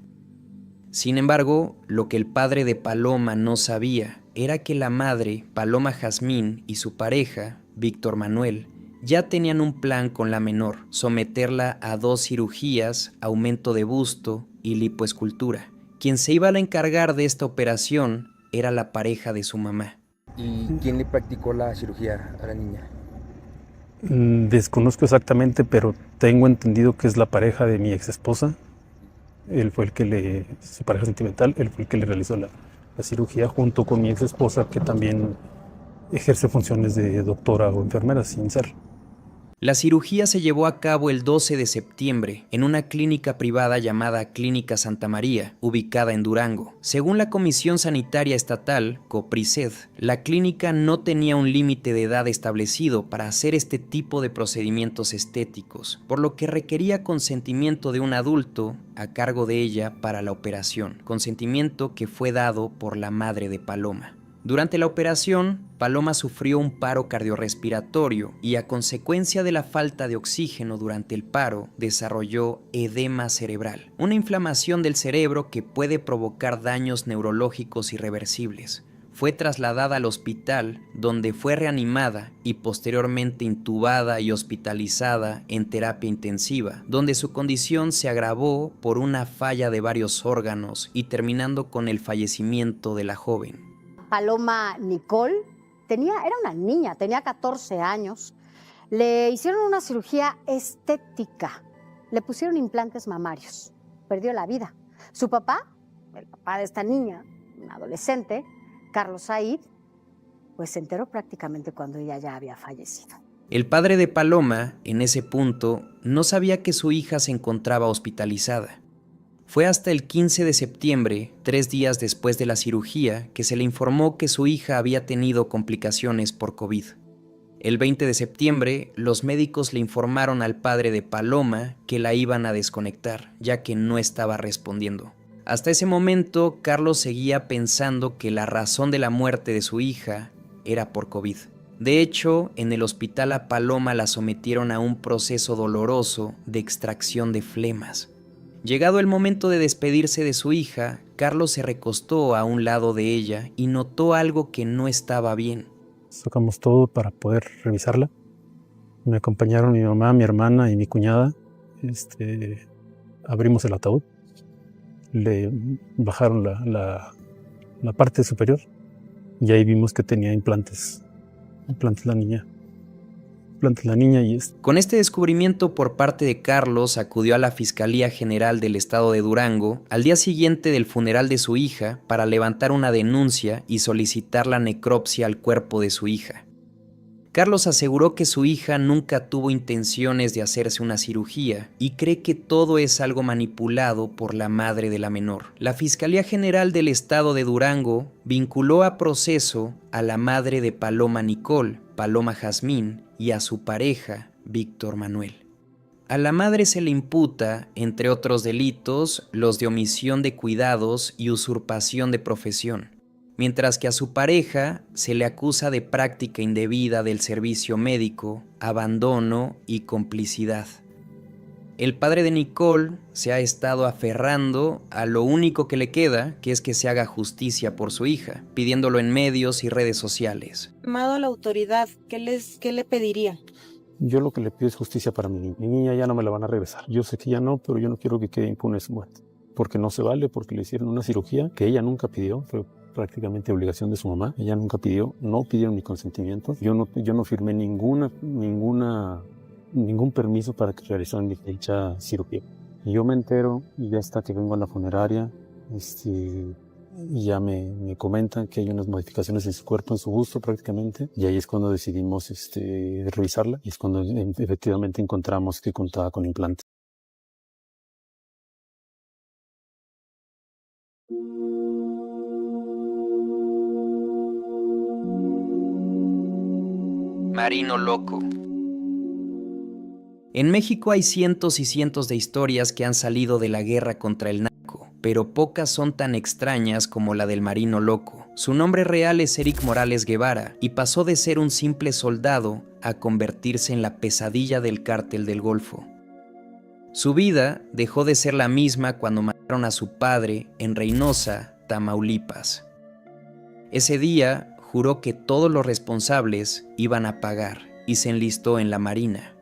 Sin embargo, lo que el padre de Paloma no sabía era que la madre, Paloma Jazmín, y su pareja, Víctor Manuel, ya tenían un plan con la menor, someterla a 2 cirugías, aumento de busto y lipoescultura. Quien se iba a encargar de esta operación era la pareja de su mamá. ¿Y quién le practicó la cirugía a la niña? Desconozco exactamente, pero tengo entendido que es la pareja de mi ex esposa. Él fue su pareja sentimental, él fue el que le realizó la cirugía junto con mi ex esposa, que también ejerce funciones de doctora o enfermera sin ser. La cirugía se llevó a cabo el 12 de septiembre en una clínica privada llamada Clínica Santa María, ubicada en Durango. Según la Comisión Sanitaria Estatal, COPRISED, la clínica no tenía un límite de edad establecido para hacer este tipo de procedimientos estéticos, por lo que requería consentimiento de un adulto a cargo de ella para la operación, consentimiento que fue dado por la madre de Paloma. Durante la operación, Paloma sufrió un paro cardiorrespiratorio y a consecuencia de la falta de oxígeno durante el paro, desarrolló edema cerebral, una inflamación del cerebro que puede provocar daños neurológicos irreversibles. Fue trasladada al hospital, donde fue reanimada y posteriormente intubada y hospitalizada en terapia intensiva, donde su condición se agravó por una falla de varios órganos y terminando con el fallecimiento de la joven. Paloma Nicol era una niña, tenía 14 años. Le hicieron una cirugía estética, le pusieron implantes mamarios, perdió la vida. Su papá, el papá de esta niña, un adolescente, Carlos Said, pues se enteró prácticamente cuando ella ya había fallecido. El padre de Paloma, en ese punto, no sabía que su hija se encontraba hospitalizada. Fue hasta el 15 de septiembre, 3 días después de la cirugía, que se le informó que su hija había tenido complicaciones por COVID. El 20 de septiembre, los médicos le informaron al padre de Paloma que la iban a desconectar, ya que no estaba respondiendo. Hasta ese momento, Carlos seguía pensando que la razón de la muerte de su hija era por COVID. De hecho, en el hospital a Paloma la sometieron a un proceso doloroso de extracción de flemas. Llegado el momento de despedirse de su hija, Carlos se recostó a un lado de ella y notó algo que no estaba bien. Sacamos todo para poder revisarla. Me acompañaron mi mamá, mi hermana y mi cuñada. Abrimos el ataúd. Le bajaron la parte superior y ahí vimos que tenía implantes la niña. Con este descubrimiento por parte de Carlos, acudió a la Fiscalía General del Estado de Durango al día siguiente del funeral de su hija para levantar una denuncia y solicitar la necropsia al cuerpo de su hija. Carlos aseguró que su hija nunca tuvo intenciones de hacerse una cirugía y cree que todo es algo manipulado por la madre de la menor. La Fiscalía General del Estado de Durango vinculó a proceso a la madre de Paloma Nicole, Paloma Jazmín, y a su pareja, Víctor Manuel. A la madre se le imputa, entre otros delitos, los de omisión de cuidados y usurpación de profesión, mientras que a su pareja se le acusa de práctica indebida del servicio médico, abandono y complicidad. El padre de Nicole se ha estado aferrando a lo único que le queda, que es que se haga justicia por su hija, pidiéndolo en medios y redes sociales. Llamado a la autoridad, ¿qué le pediría? Yo lo que le pido es justicia para mi niña. Mi niña ya no me la van a regresar. Yo sé que ya no, pero yo no quiero que quede impune su muerte. Porque no se vale, porque le hicieron una cirugía que ella nunca pidió, fue prácticamente obligación de su mamá. Ella nunca pidió, no pidieron mi consentimiento. Yo no firmé ningún permiso para que realizaran dicha cirugía. Y yo me entero y ya hasta que vengo a la funeraria, y ya me comentan que hay unas modificaciones en su cuerpo, en su busto prácticamente, y ahí es cuando decidimos revisarla, y es cuando efectivamente encontramos que contaba con implantes. Marino loco. En México hay cientos y cientos de historias que han salido de la guerra contra el narco, pero pocas son tan extrañas como la del Marino loco. Su nombre real es Eric Morales Guevara y pasó de ser un simple soldado a convertirse en la pesadilla del cártel del Golfo. Su vida dejó de ser la misma cuando mataron a su padre en Reynosa, Tamaulipas. Ese día juró que todos los responsables iban a pagar y se enlistó en la Marina.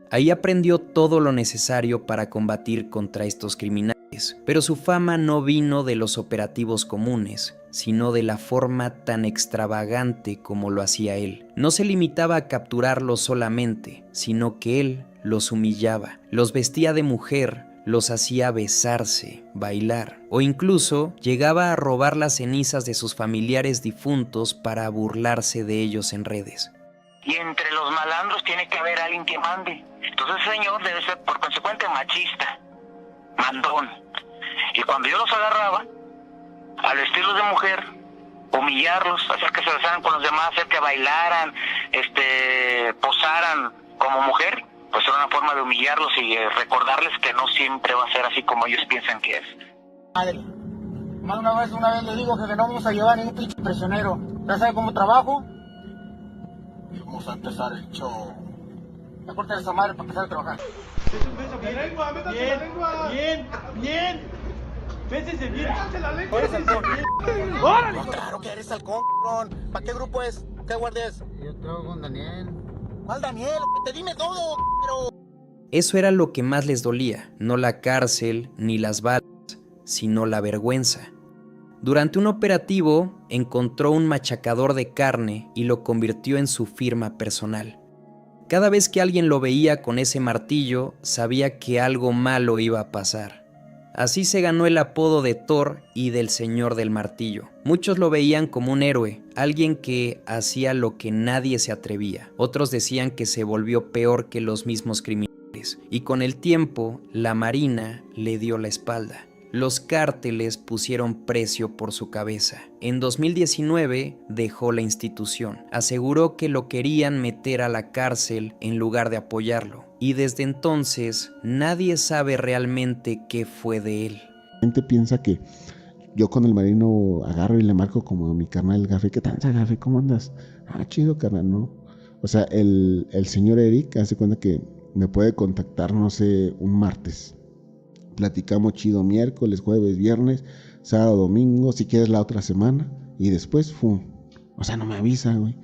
Ahí aprendió todo lo necesario para combatir contra estos criminales, pero su fama no vino de los operativos comunes, sino de la forma tan extravagante como lo hacía él. No se limitaba a capturarlos solamente, sino que él los humillaba, los vestía de mujer, los hacía besarse, bailar, o incluso llegaba a robar las cenizas de sus familiares difuntos para burlarse de ellos en redes. Y entre los malandros tiene que haber alguien que mande. Entonces el señor debe ser por consecuente machista, mandón. Y cuando yo los agarraba, al vestirlos de mujer, humillarlos, hacer que se besaran con los demás, hacer que bailaran, posaran como mujer, pues era una forma de humillarlos y recordarles que no siempre va a ser así como ellos piensan que es. Madre, más una vez le digo que no vamos a llevar ningún pinche prisionero. ¿Ya sabe cómo trabajo? Vamos a empezar el show. Ya corta esa madre para empezar a trabajar. Bien. Bésense bien. ¡Órale! Claro que eres halcón, cabrón. ¿Para qué grupo es? ¿Qué guardia es? Yo trabajo con Daniel. ¿Cuál Daniel? Te dime todo, pero... Eso era lo que más les dolía, no la cárcel ni las balas, sino la vergüenza. Durante un operativo, encontró un machacador de carne y lo convirtió en su firma personal. Cada vez que alguien lo veía con ese martillo, sabía que algo malo iba a pasar. Así se ganó el apodo de Thor y del Señor del Martillo. Muchos lo veían como un héroe, alguien que hacía lo que nadie se atrevía. Otros decían que se volvió peor que los mismos criminales. Y con el tiempo, la Marina le dio la espalda. Los cárteles pusieron precio por su cabeza. En 2019 dejó la institución. Aseguró que lo querían meter a la cárcel en lugar de apoyarlo. Y desde entonces nadie sabe realmente qué fue de él. La gente piensa que yo con el Marino agarro y le marco como a mi carnal Gafe. ¿Qué tal, Gafe? ¿Cómo andas? Ah, chido, carnal, ¿no? O sea, el señor Eric hace cuenta que me puede contactar, no sé, un martes. Platicamos chido miércoles, jueves, viernes, sábado, domingo, si quieres la otra semana. Y después, ¡fum! O sea, no me avisa, güey.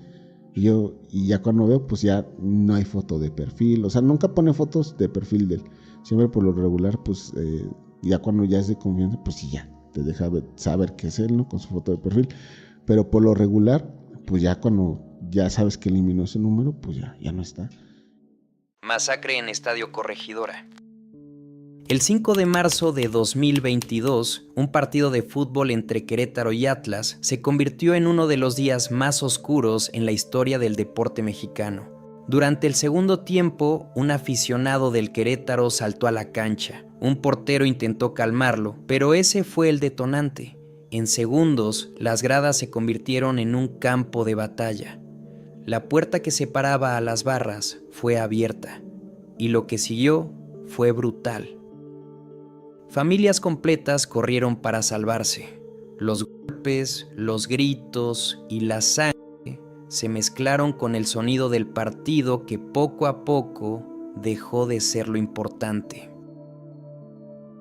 Y ya cuando veo, pues ya no hay foto de perfil. O sea, nunca pone fotos de perfil de él. Siempre por lo regular, pues, ya cuando ya es de confianza, pues sí, ya te deja saber que es él, ¿no? Con su foto de perfil. Pero por lo regular, pues ya cuando ya sabes que eliminó ese número, pues ya no está. Masacre en Estadio Corregidora. El 5 de marzo de 2022, un partido de fútbol entre Querétaro y Atlas se convirtió en uno de los días más oscuros en la historia del deporte mexicano. Durante el segundo tiempo, un aficionado del Querétaro saltó a la cancha. Un portero intentó calmarlo, pero ese fue el detonante. En segundos, las gradas se convirtieron en un campo de batalla. La puerta que separaba a las barras fue abierta, y lo que siguió fue brutal. Familias completas corrieron para salvarse. Los golpes, los gritos y la sangre se mezclaron con el sonido del partido que poco a poco dejó de ser lo importante.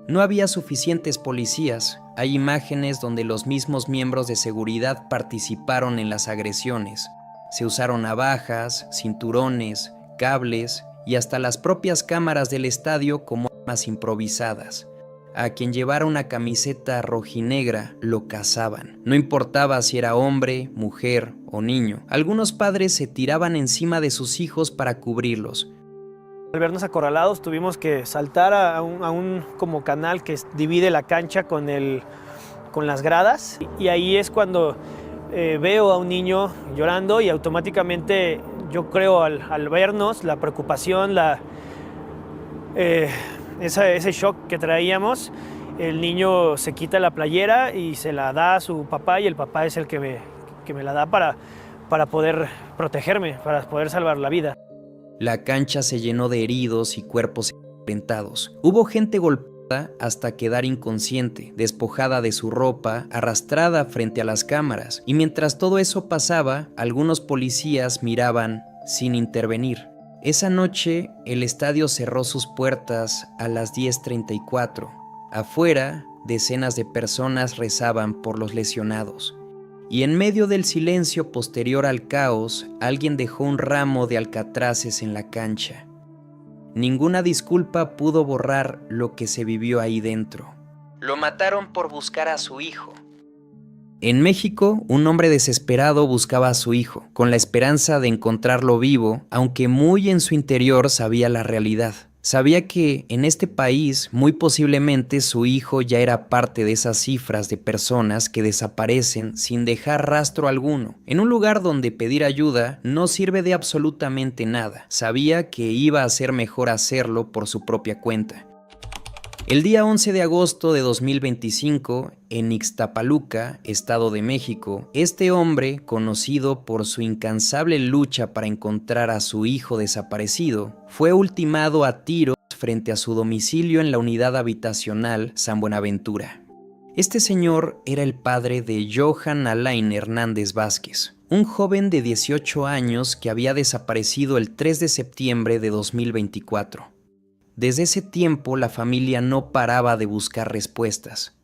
No había suficientes policías. Hay imágenes donde los mismos miembros de seguridad participaron en las agresiones. Se usaron navajas, cinturones, cables y hasta las propias cámaras del estadio como armas improvisadas. A quien llevara una camiseta rojinegra lo cazaban. No importaba si era hombre, mujer o niño. Algunos padres se tiraban encima de sus hijos para cubrirlos. Al vernos acorralados tuvimos que saltar a un como canal que divide la cancha con las gradas. Y ahí es cuando veo a un niño llorando y automáticamente yo creo al vernos, la preocupación, ese shock que traíamos, el niño se quita la playera y se la da a su papá y el papá es el que me la da para poder protegerme, para poder salvar la vida. La cancha se llenó de heridos y cuerpos ensangrentados. Hubo gente golpeada hasta quedar inconsciente, despojada de su ropa, arrastrada frente a las cámaras. Y mientras todo eso pasaba, algunos policías miraban sin intervenir. Esa noche, el estadio cerró sus puertas a las 10:34. Afuera, decenas de personas rezaban por los lesionados. Y en medio del silencio posterior al caos, alguien dejó un ramo de alcatraces en la cancha. Ninguna disculpa pudo borrar lo que se vivió ahí dentro. Lo mataron por buscar a su hijo. En México, un hombre desesperado buscaba a su hijo, con la esperanza de encontrarlo vivo, aunque muy en su interior sabía la realidad. Sabía que en este país, muy posiblemente su hijo ya era parte de esas cifras de personas que desaparecen sin dejar rastro alguno. En un lugar donde pedir ayuda no sirve de absolutamente nada. Sabía que iba a ser mejor hacerlo por su propia cuenta. El día 11 de agosto de 2025, en Ixtapaluca, Estado de México, este hombre, conocido por su incansable lucha para encontrar a su hijo desaparecido, fue ultimado a tiros frente a su domicilio en la unidad habitacional San Buenaventura. Este señor era el padre de Johan Alain Hernández Vázquez, un joven de 18 años que había desaparecido el 3 de septiembre de 2024. Desde ese tiempo la familia no paraba de buscar respuestas.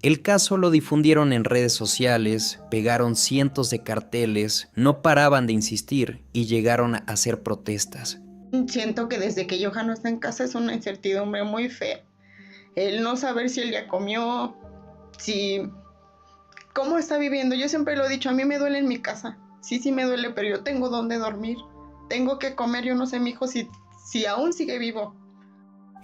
El caso lo difundieron en redes sociales, pegaron cientos de carteles, no paraban de insistir y llegaron a hacer protestas. Siento que desde que Johan no está en casa es una incertidumbre muy fea. El no saber si él ya comió, cómo está viviendo. Yo siempre lo he dicho, a mí me duele en mi casa. Sí me duele, pero yo tengo dónde dormir. Tengo que comer, yo no sé mi hijo si aún sigue vivo.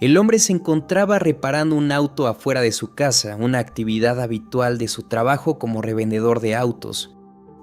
El hombre se encontraba reparando un auto afuera de su casa, una actividad habitual de su trabajo como revendedor de autos.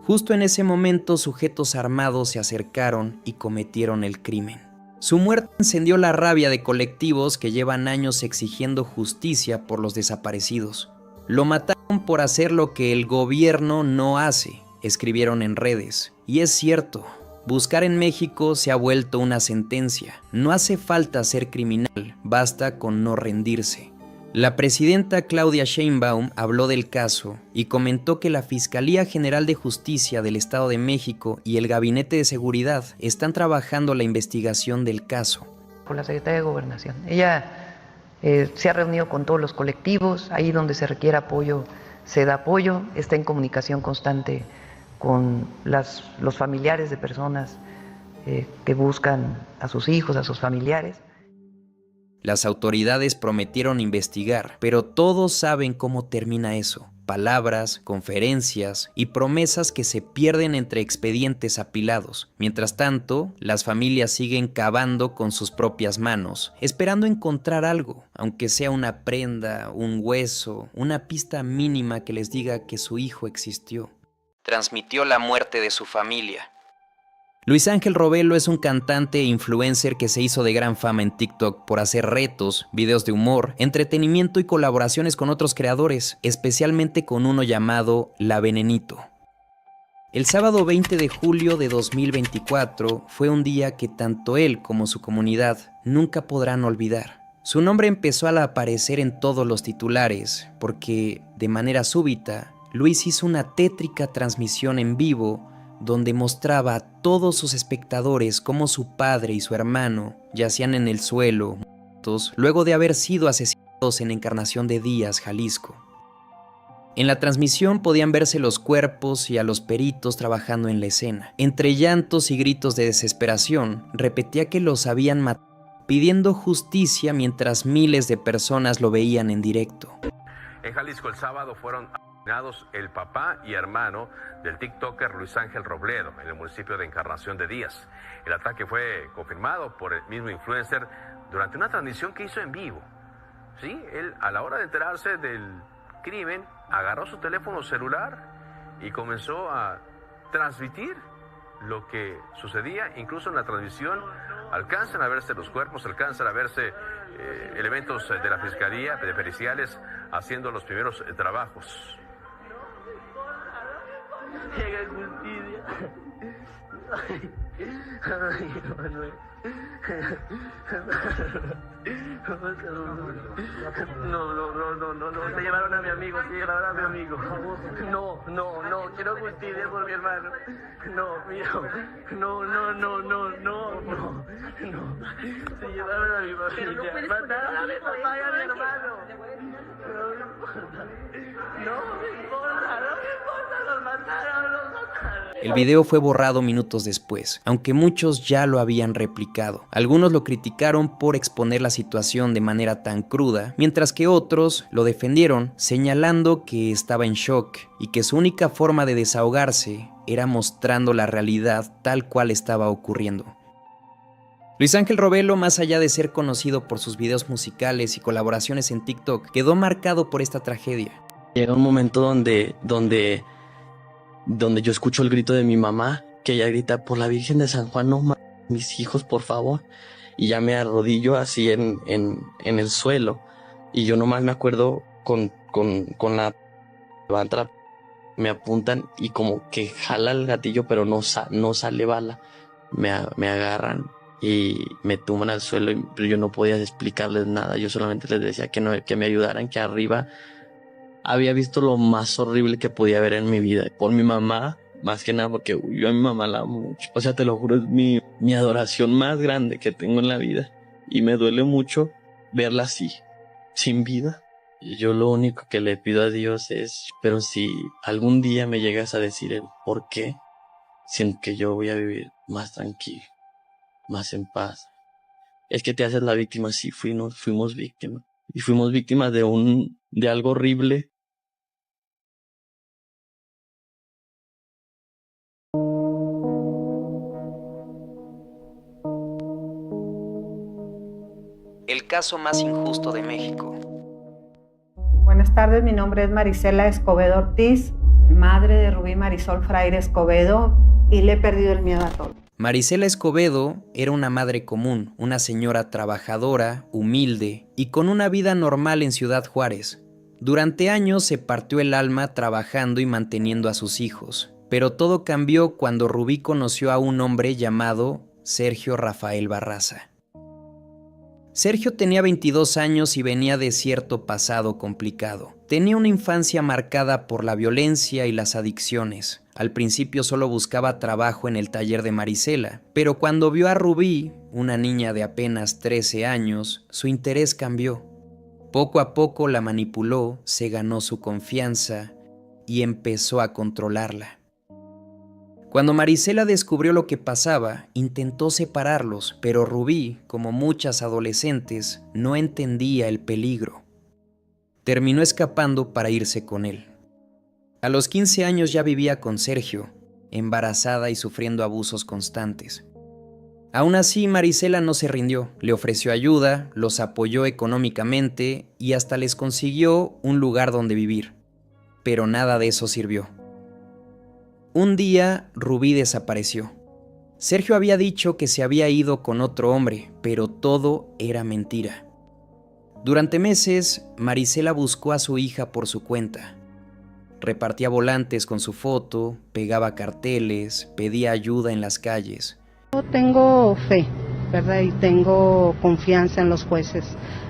Justo en ese momento, sujetos armados se acercaron y cometieron el crimen. Su muerte encendió la rabia de colectivos que llevan años exigiendo justicia por los desaparecidos. Lo mataron por hacer lo que el gobierno no hace, escribieron en redes. Y es cierto, buscar en México se ha vuelto una sentencia. No hace falta ser criminal, basta con no rendirse. La presidenta Claudia Sheinbaum habló del caso y comentó que la Fiscalía General de Justicia del Estado de México y el Gabinete de Seguridad están trabajando la investigación del caso. Con la Secretaría de Gobernación. Ella se ha reunido con todos los colectivos, ahí donde se requiere apoyo, se da apoyo, está en comunicación constante con los familiares de personas que buscan a sus hijos, a sus familiares. Las autoridades prometieron investigar, pero todos saben cómo termina eso. Palabras, conferencias y promesas que se pierden entre expedientes apilados. Mientras tanto, las familias siguen cavando con sus propias manos, esperando encontrar algo, aunque sea una prenda, un hueso, una pista mínima que les diga que su hijo existió. Transmitió la muerte de su familia. Luis Ángel Robelo es un cantante e influencer que se hizo de gran fama en TikTok por hacer retos, videos de humor, entretenimiento y colaboraciones con otros creadores, especialmente con uno llamado La Venenito. El sábado 20 de julio de 2024 fue un día que tanto él como su comunidad nunca podrán olvidar. Su nombre empezó a aparecer en todos los titulares porque, de manera súbita, Luis hizo una tétrica transmisión en vivo donde mostraba a todos sus espectadores cómo su padre y su hermano yacían en el suelo, muertos, luego de haber sido asesinados en Encarnación de Díaz, Jalisco. En la transmisión podían verse los cuerpos y a los peritos trabajando en la escena. Entre llantos y gritos de desesperación, repetía que los habían matado, pidiendo justicia mientras miles de personas lo veían en directo. En Jalisco el sábado fueron asesinados el papá y hermano del tiktoker Luis Ángel Robledo en el municipio de Encarnación de Díaz. El ataque fue confirmado por el mismo influencer durante una transmisión que hizo en vivo. Sí, él a la hora de enterarse del crimen agarró su teléfono celular y comenzó a transmitir lo que sucedía. Incluso en la transmisión alcanzan a verse los cuerpos, alcanzan a verse elementos de la Fiscalía, de periciales, haciendo los primeros trabajos. Llega justicia. Ay, Manuel. No, se llevaron a mi amigo, No, quiero justicia por mi hermano. No. Se llevaron a mi familia. Mataron a mi papá y a mi hermano. No me importa, los mataron. El video fue borrado minutos después, aunque muchos ya lo habían replicado. Algunos lo criticaron por exponer la situación de manera tan cruda, mientras que otros lo defendieron, señalando que estaba en shock y que su única forma de desahogarse era mostrando la realidad tal cual estaba ocurriendo. Luis Ángel Robelo, más allá de ser conocido por sus videos musicales y colaboraciones en TikTok, quedó marcado por esta tragedia. Llega un momento donde yo escucho el grito de mi mamá, que ella grita: por la Virgen de San Juan, no mames mis hijos, por favor. Y ya me arrodillo así en el suelo. Y yo nomás me acuerdo con la levanta, me apuntan y como que jala el gatillo, pero no sale bala. Me agarran y me tumban al suelo, pero yo no podía explicarles nada. Yo solamente les decía que me ayudaran, que arriba había visto lo más horrible que podía ver en mi vida. Por mi mamá, más que nada, porque yo a mi mamá la amo mucho. O sea, te lo juro, es mi adoración más grande que tengo en la vida. Y me duele mucho verla así, sin vida. Yo lo único que le pido a Dios es, pero si algún día me llegas a decir el por qué, siento que yo voy a vivir más tranquilo, más en paz. Es que te haces la víctima. Sí, fuimos víctimas. Y fuimos víctimas de algo horrible. El caso más injusto de México. Buenas tardes, mi nombre es Marisela Escobedo Ortiz, madre de Rubí Marisol Fraire Escobedo, y le he perdido el miedo a todo. Marisela Escobedo era una madre común, una señora trabajadora, humilde y con una vida normal en Ciudad Juárez. Durante años se partió el alma trabajando y manteniendo a sus hijos, pero todo cambió cuando Rubí conoció a un hombre llamado Sergio Rafael Barraza. Sergio tenía 22 años y venía de cierto pasado complicado. Tenía una infancia marcada por la violencia y las adicciones. Al principio solo buscaba trabajo en el taller de Marisela, pero cuando vio a Rubí, una niña de apenas 13 años, su interés cambió. Poco a poco la manipuló, se ganó su confianza y empezó a controlarla. Cuando Marisela descubrió lo que pasaba, intentó separarlos, pero Rubí, como muchas adolescentes, no entendía el peligro. Terminó escapando para irse con él. A los 15 años ya vivía con Sergio, embarazada y sufriendo abusos constantes. Aún así, Marisela no se rindió, le ofreció ayuda, los apoyó económicamente y hasta les consiguió un lugar donde vivir. Pero nada de eso sirvió. Un día, Rubí desapareció. Sergio había dicho que se había ido con otro hombre, pero todo era mentira. Durante meses, Marisela buscó a su hija por su cuenta. Repartía volantes con su foto, pegaba carteles, pedía ayuda en las calles. Yo tengo fe, ¿verdad? Y tengo confianza en los jueces,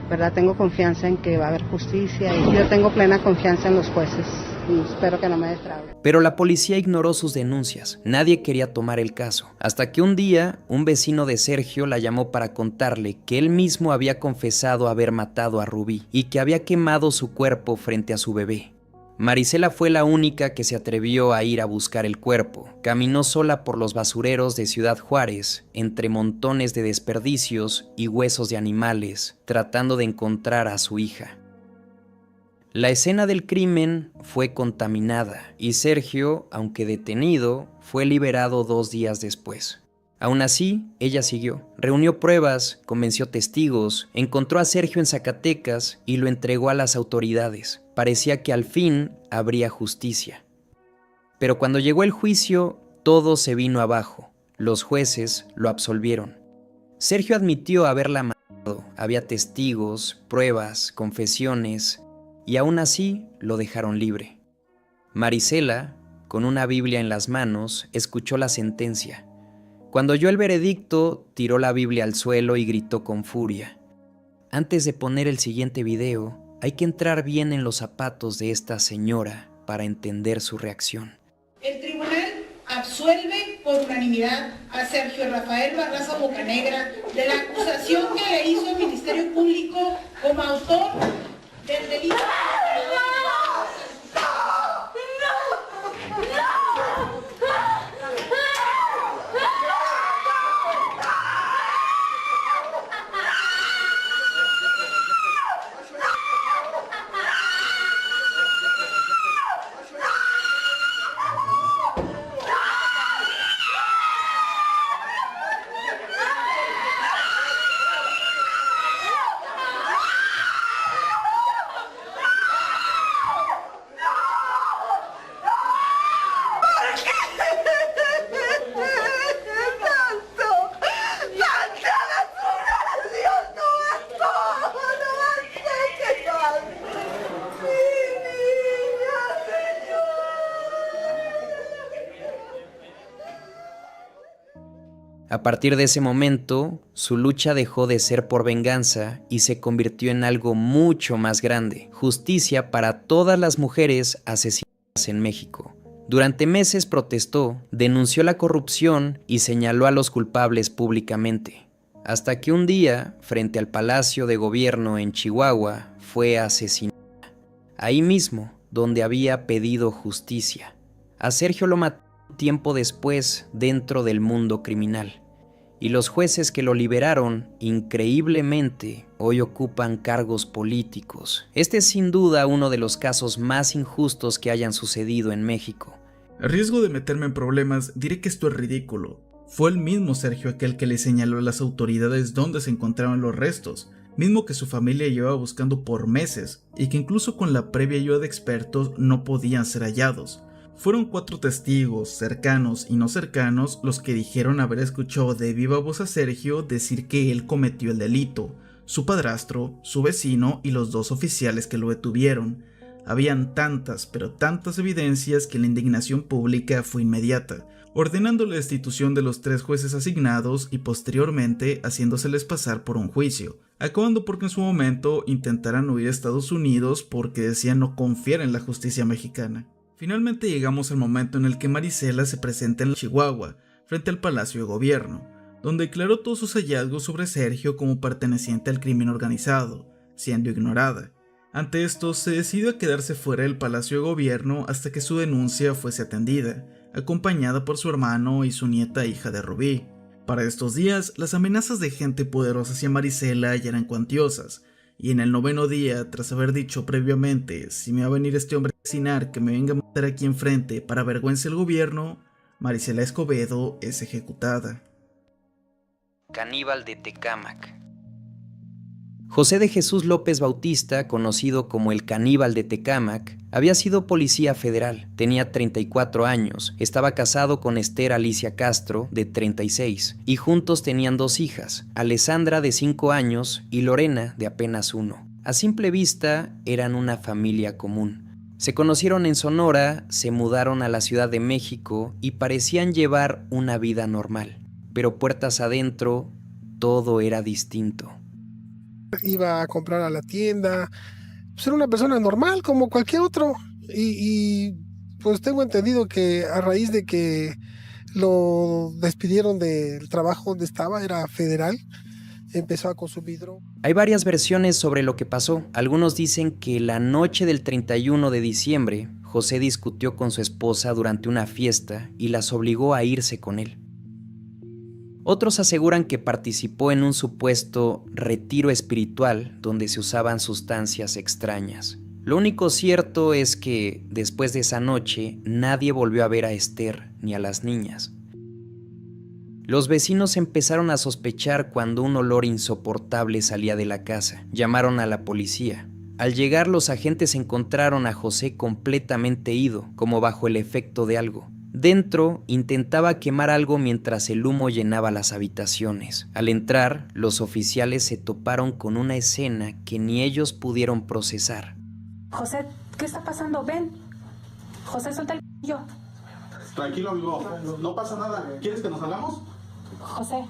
¿verdad? Tengo confianza en que va a haber justicia y yo tengo plena confianza en los jueces. Y espero que no me defrauden. Pero la policía ignoró sus denuncias. Nadie quería tomar el caso. Hasta que un día, un vecino de Sergio la llamó para contarle que él mismo había confesado haber matado a Rubí y que había quemado su cuerpo frente a su bebé. Marisela fue la única que se atrevió a ir a buscar el cuerpo. Caminó sola por los basureros de Ciudad Juárez, entre montones de desperdicios y huesos de animales, tratando de encontrar a su hija. La escena del crimen fue contaminada y Sergio, aunque detenido, fue liberado 2 días después. Aún así, ella siguió. Reunió pruebas, convenció testigos, encontró a Sergio en Zacatecas y lo entregó a las autoridades. Parecía que al fin habría justicia. Pero cuando llegó el juicio, todo se vino abajo. Los jueces lo absolvieron. Sergio admitió haberla matado. Había testigos, pruebas, confesiones, y aún así lo dejaron libre. Marisela, con una Biblia en las manos, escuchó la sentencia. Cuando oyó el veredicto, tiró la Biblia al suelo y gritó con furia. Antes de poner el siguiente video, hay que entrar bien en los zapatos de esta señora para entender su reacción. El tribunal absuelve por unanimidad a Sergio Rafael Barraza Bocanegra de la acusación que le hizo el Ministerio Público como autor del delito. A partir de ese momento, su lucha dejó de ser por venganza y se convirtió en algo mucho más grande: justicia para todas las mujeres asesinadas en México. Durante meses protestó, denunció la corrupción y señaló a los culpables públicamente. Hasta que un día, frente al Palacio de Gobierno en Chihuahua, fue asesinada. Ahí mismo, donde había pedido justicia. A Sergio lo mató tiempo después dentro del mundo criminal. Y los jueces que lo liberaron, increíblemente, hoy ocupan cargos políticos. Este es sin duda uno de los casos más injustos que hayan sucedido en México. A riesgo de meterme en problemas, diré que esto es ridículo. Fue el mismo Sergio aquel que le señaló a las autoridades dónde se encontraban los restos, mismo que su familia llevaba buscando por meses, y que incluso con la previa ayuda de expertos no podían ser hallados. Fueron 4 testigos, cercanos y no cercanos, los que dijeron haber escuchado de viva voz a Sergio decir que él cometió el delito, su padrastro, su vecino y los 2 oficiales que lo detuvieron. Habían tantas, pero tantas evidencias que la indignación pública fue inmediata, ordenando la destitución de los 3 jueces asignados y posteriormente haciéndoseles pasar por un juicio, acabando porque en su momento intentaran huir a Estados Unidos porque decían no confiar en la justicia mexicana. Finalmente llegamos al momento en el que Marisela se presenta en Chihuahua, frente al Palacio de Gobierno, donde declaró todos sus hallazgos sobre Sergio como perteneciente al crimen organizado, siendo ignorada. Ante esto, se decidió a quedarse fuera del Palacio de Gobierno hasta que su denuncia fuese atendida, acompañada por su hermano y su nieta hija de Rubí. Para estos días, las amenazas de gente poderosa hacia Marisela ya eran cuantiosas, y en el 9º día, tras haber dicho previamente, si me va a venir este hombre a asesinar, que me venga a matar aquí enfrente para vergüenza del gobierno, Marisela Escobedo es ejecutada. Caníbal de Tecámac. José de Jesús López Bautista, conocido como el Caníbal de Tecámac, había sido policía federal, tenía 34 años, estaba casado con Esther Alicia Castro, de 36, y juntos tenían 2 hijas, Alessandra de 5 años y Lorena de apenas 1. A simple vista eran una familia común. Se conocieron en Sonora, se mudaron a la Ciudad de México y parecían llevar una vida normal, pero puertas adentro todo era distinto. Iba a comprar a la tienda, pues era una persona normal como cualquier otro y pues tengo entendido que a raíz de que lo despidieron del trabajo donde estaba, era federal, empezó a consumir droga. Hay varias versiones sobre lo que pasó. Algunos dicen que la noche del 31 de diciembre, José discutió con su esposa durante una fiesta y las obligó a irse con él. Otros aseguran que participó en un supuesto retiro espiritual donde se usaban sustancias extrañas. Lo único cierto es que, después de esa noche, nadie volvió a ver a Esther ni a las niñas. Los vecinos empezaron a sospechar cuando un olor insoportable salía de la casa. Llamaron a la policía. Al llegar, los agentes encontraron a José completamente ido, como bajo el efecto de algo. Dentro intentaba quemar algo mientras el humo llenaba las habitaciones. Al entrar, los oficiales se toparon con una escena que ni ellos pudieron procesar. José, ¿qué está pasando? Ven. José, suelta el c***o. Tranquilo, amigo. No pasa nada. ¿Quieres que nos salgamos? José.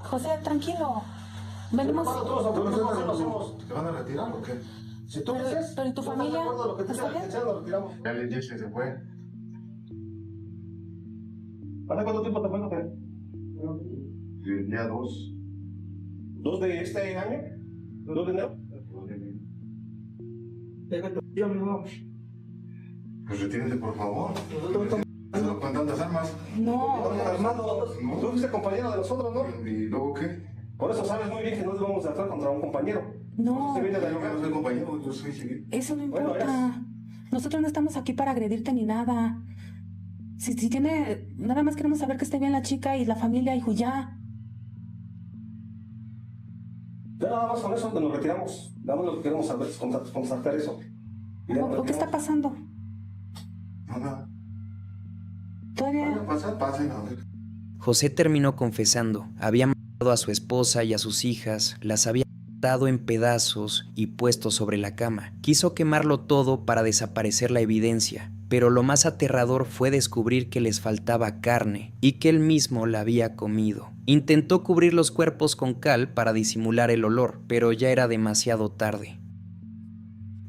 José, tranquilo. Venimos. ¿Te van a retirar o qué? Si tú dices, pero ¿y tu familia? ¿Está bien? Ya le dije, se fue. ¿Hace cuánto tiempo te fue, José? El día 2. ¿2 de este año? ¿2 de enero? 2 de enero. Pues retírate, por favor. ¿Con tantas armas? No. Armado. Tú fuiste compañero de nosotros, ¿no? ¿Y luego qué? Por eso sabes muy bien que no debemos actuar contra un compañero. No. Yo no soy compañero, yo soy civil. Eso no importa. Nosotros no estamos aquí para agredirte ni nada. Si tiene... Nada más queremos saber que esté bien la chica y la familia y ya. Ya nada más con eso nos retiramos. Damos lo que queremos saber, es constatar eso. ¿O qué está pasando? Nada. Todavía... Pasa. José terminó confesando. Había matado a su esposa y a sus hijas, las había cortado en pedazos y puesto sobre la cama. Quiso quemarlo todo para desaparecer la evidencia, pero lo más aterrador fue descubrir que les faltaba carne y que él mismo la había comido. Intentó cubrir los cuerpos con cal para disimular el olor, pero ya era demasiado tarde.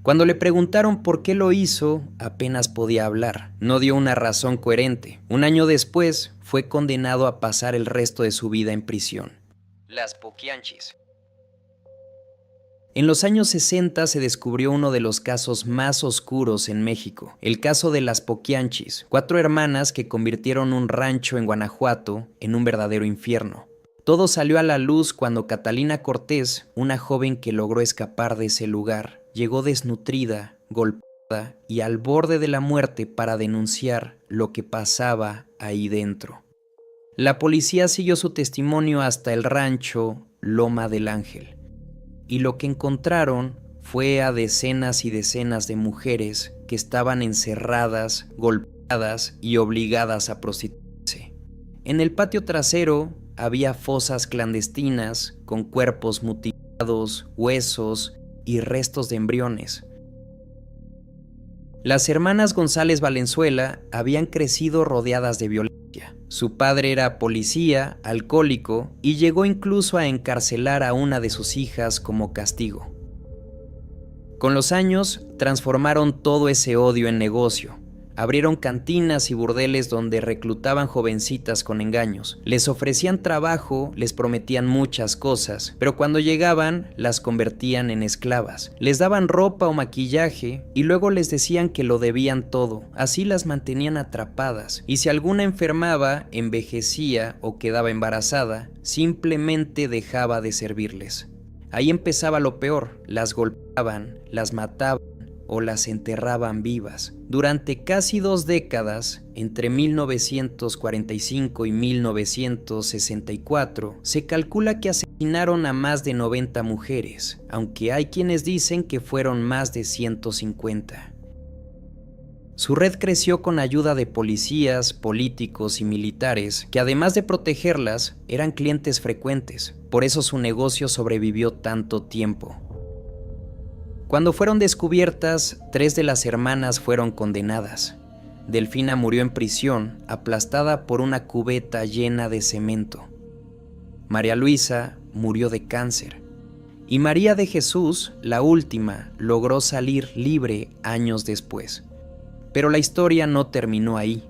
Cuando le preguntaron por qué lo hizo, apenas podía hablar. No dio una razón coherente. Un año después, fue condenado a pasar el resto de su vida en prisión. Las Poquianchis. En los años 60 se descubrió uno de los casos más oscuros en México, el caso de las Poquianchis, 4 hermanas que convirtieron un rancho en Guanajuato en un verdadero infierno. Todo salió a la luz cuando Catalina Cortés, una joven que logró escapar de ese lugar, llegó desnutrida, golpeada y al borde de la muerte para denunciar lo que pasaba ahí dentro. La policía siguió su testimonio hasta el rancho Loma del Ángel. Y lo que encontraron fue a decenas y decenas de mujeres que estaban encerradas, golpeadas y obligadas a prostituirse. En el patio trasero había fosas clandestinas con cuerpos mutilados, huesos y restos de embriones. Las hermanas González Valenzuela habían crecido rodeadas de violencia. Su padre era policía, alcohólico y llegó incluso a encarcelar a una de sus hijas como castigo. Con los años, transformaron todo ese odio en negocio. Abrieron cantinas y burdeles donde reclutaban jovencitas con engaños. Les ofrecían trabajo, les prometían muchas cosas, pero cuando llegaban las convertían en esclavas. Les daban ropa o maquillaje y luego les decían que lo debían todo. Así las mantenían atrapadas. Y si alguna enfermaba, envejecía o quedaba embarazada, simplemente dejaba de servirles. Ahí empezaba lo peor. Las golpeaban, las mataban o las enterraban vivas. Durante casi 2 décadas, entre 1945 y 1964, se calcula que asesinaron a más de 90 mujeres, aunque hay quienes dicen que fueron más de 150. Su red creció con ayuda de policías, políticos y militares, que además de protegerlas, eran clientes frecuentes. Por eso su negocio sobrevivió tanto tiempo. Cuando fueron descubiertas, 3 de las hermanas fueron condenadas. Delfina murió en prisión, aplastada por una cubeta llena de cemento. María Luisa murió de cáncer. Y María de Jesús, la última, logró salir libre años después. Pero la historia no terminó ahí.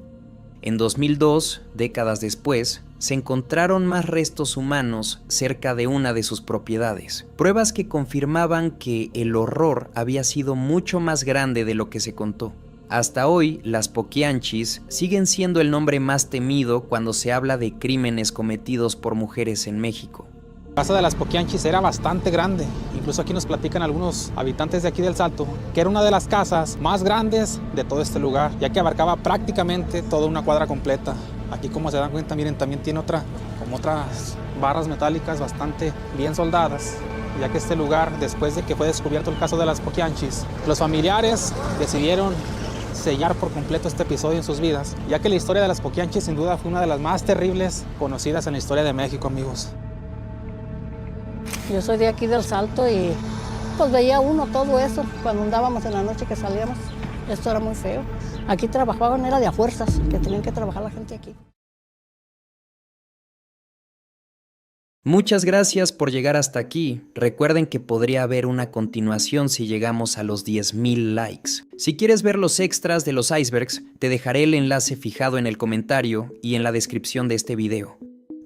En 2002, décadas después, se encontraron más restos humanos cerca de una de sus propiedades, pruebas que confirmaban que el horror había sido mucho más grande de lo que se contó. Hasta hoy, las Poquianchis siguen siendo el nombre más temido cuando se habla de crímenes cometidos por mujeres en México. La casa de las Poquianchis era bastante grande, incluso aquí nos platican algunos habitantes de aquí del Salto, que era una de las casas más grandes de todo este lugar, ya que abarcaba prácticamente toda una cuadra completa. Aquí, como se dan cuenta, miren, también tiene otras barras metálicas bastante bien soldadas, ya que este lugar, después de que fue descubierto el caso de las Poquianchis, los familiares decidieron sellar por completo este episodio en sus vidas, ya que la historia de las Poquianchis sin duda fue una de las más terribles conocidas en la historia de México, amigos. Yo soy de aquí del Salto y pues veía uno todo eso cuando andábamos en la noche que salíamos. Esto era muy feo. Aquí trabajaban, era de a fuerzas, que tenían que trabajar la gente aquí. Muchas gracias por llegar hasta aquí. Recuerden que podría haber una continuación si llegamos a los 10,000 likes. Si quieres ver los extras de los icebergs, te dejaré el enlace fijado en el comentario y en la descripción de este video.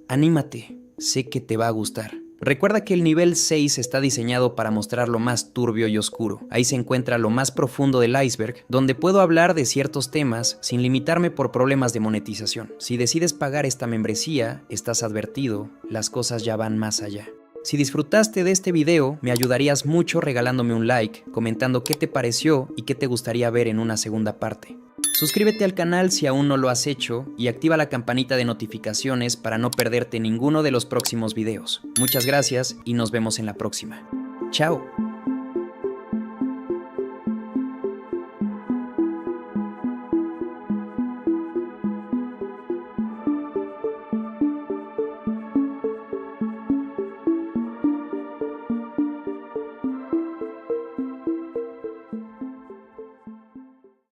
Anímate, sé que te va a gustar. Recuerda que el nivel 6 está diseñado para mostrar lo más turbio y oscuro. Ahí se encuentra lo más profundo del iceberg, donde puedo hablar de ciertos temas sin limitarme por problemas de monetización. Si decides pagar esta membresía, estás advertido, las cosas ya van más allá. Si disfrutaste de este video, me ayudarías mucho regalándome un like, comentando qué te pareció y qué te gustaría ver en una segunda parte. Suscríbete al canal si aún no lo has hecho y activa la campanita de notificaciones para no perderte ninguno de los próximos videos. Muchas gracias y nos vemos en la próxima. ¡Chao!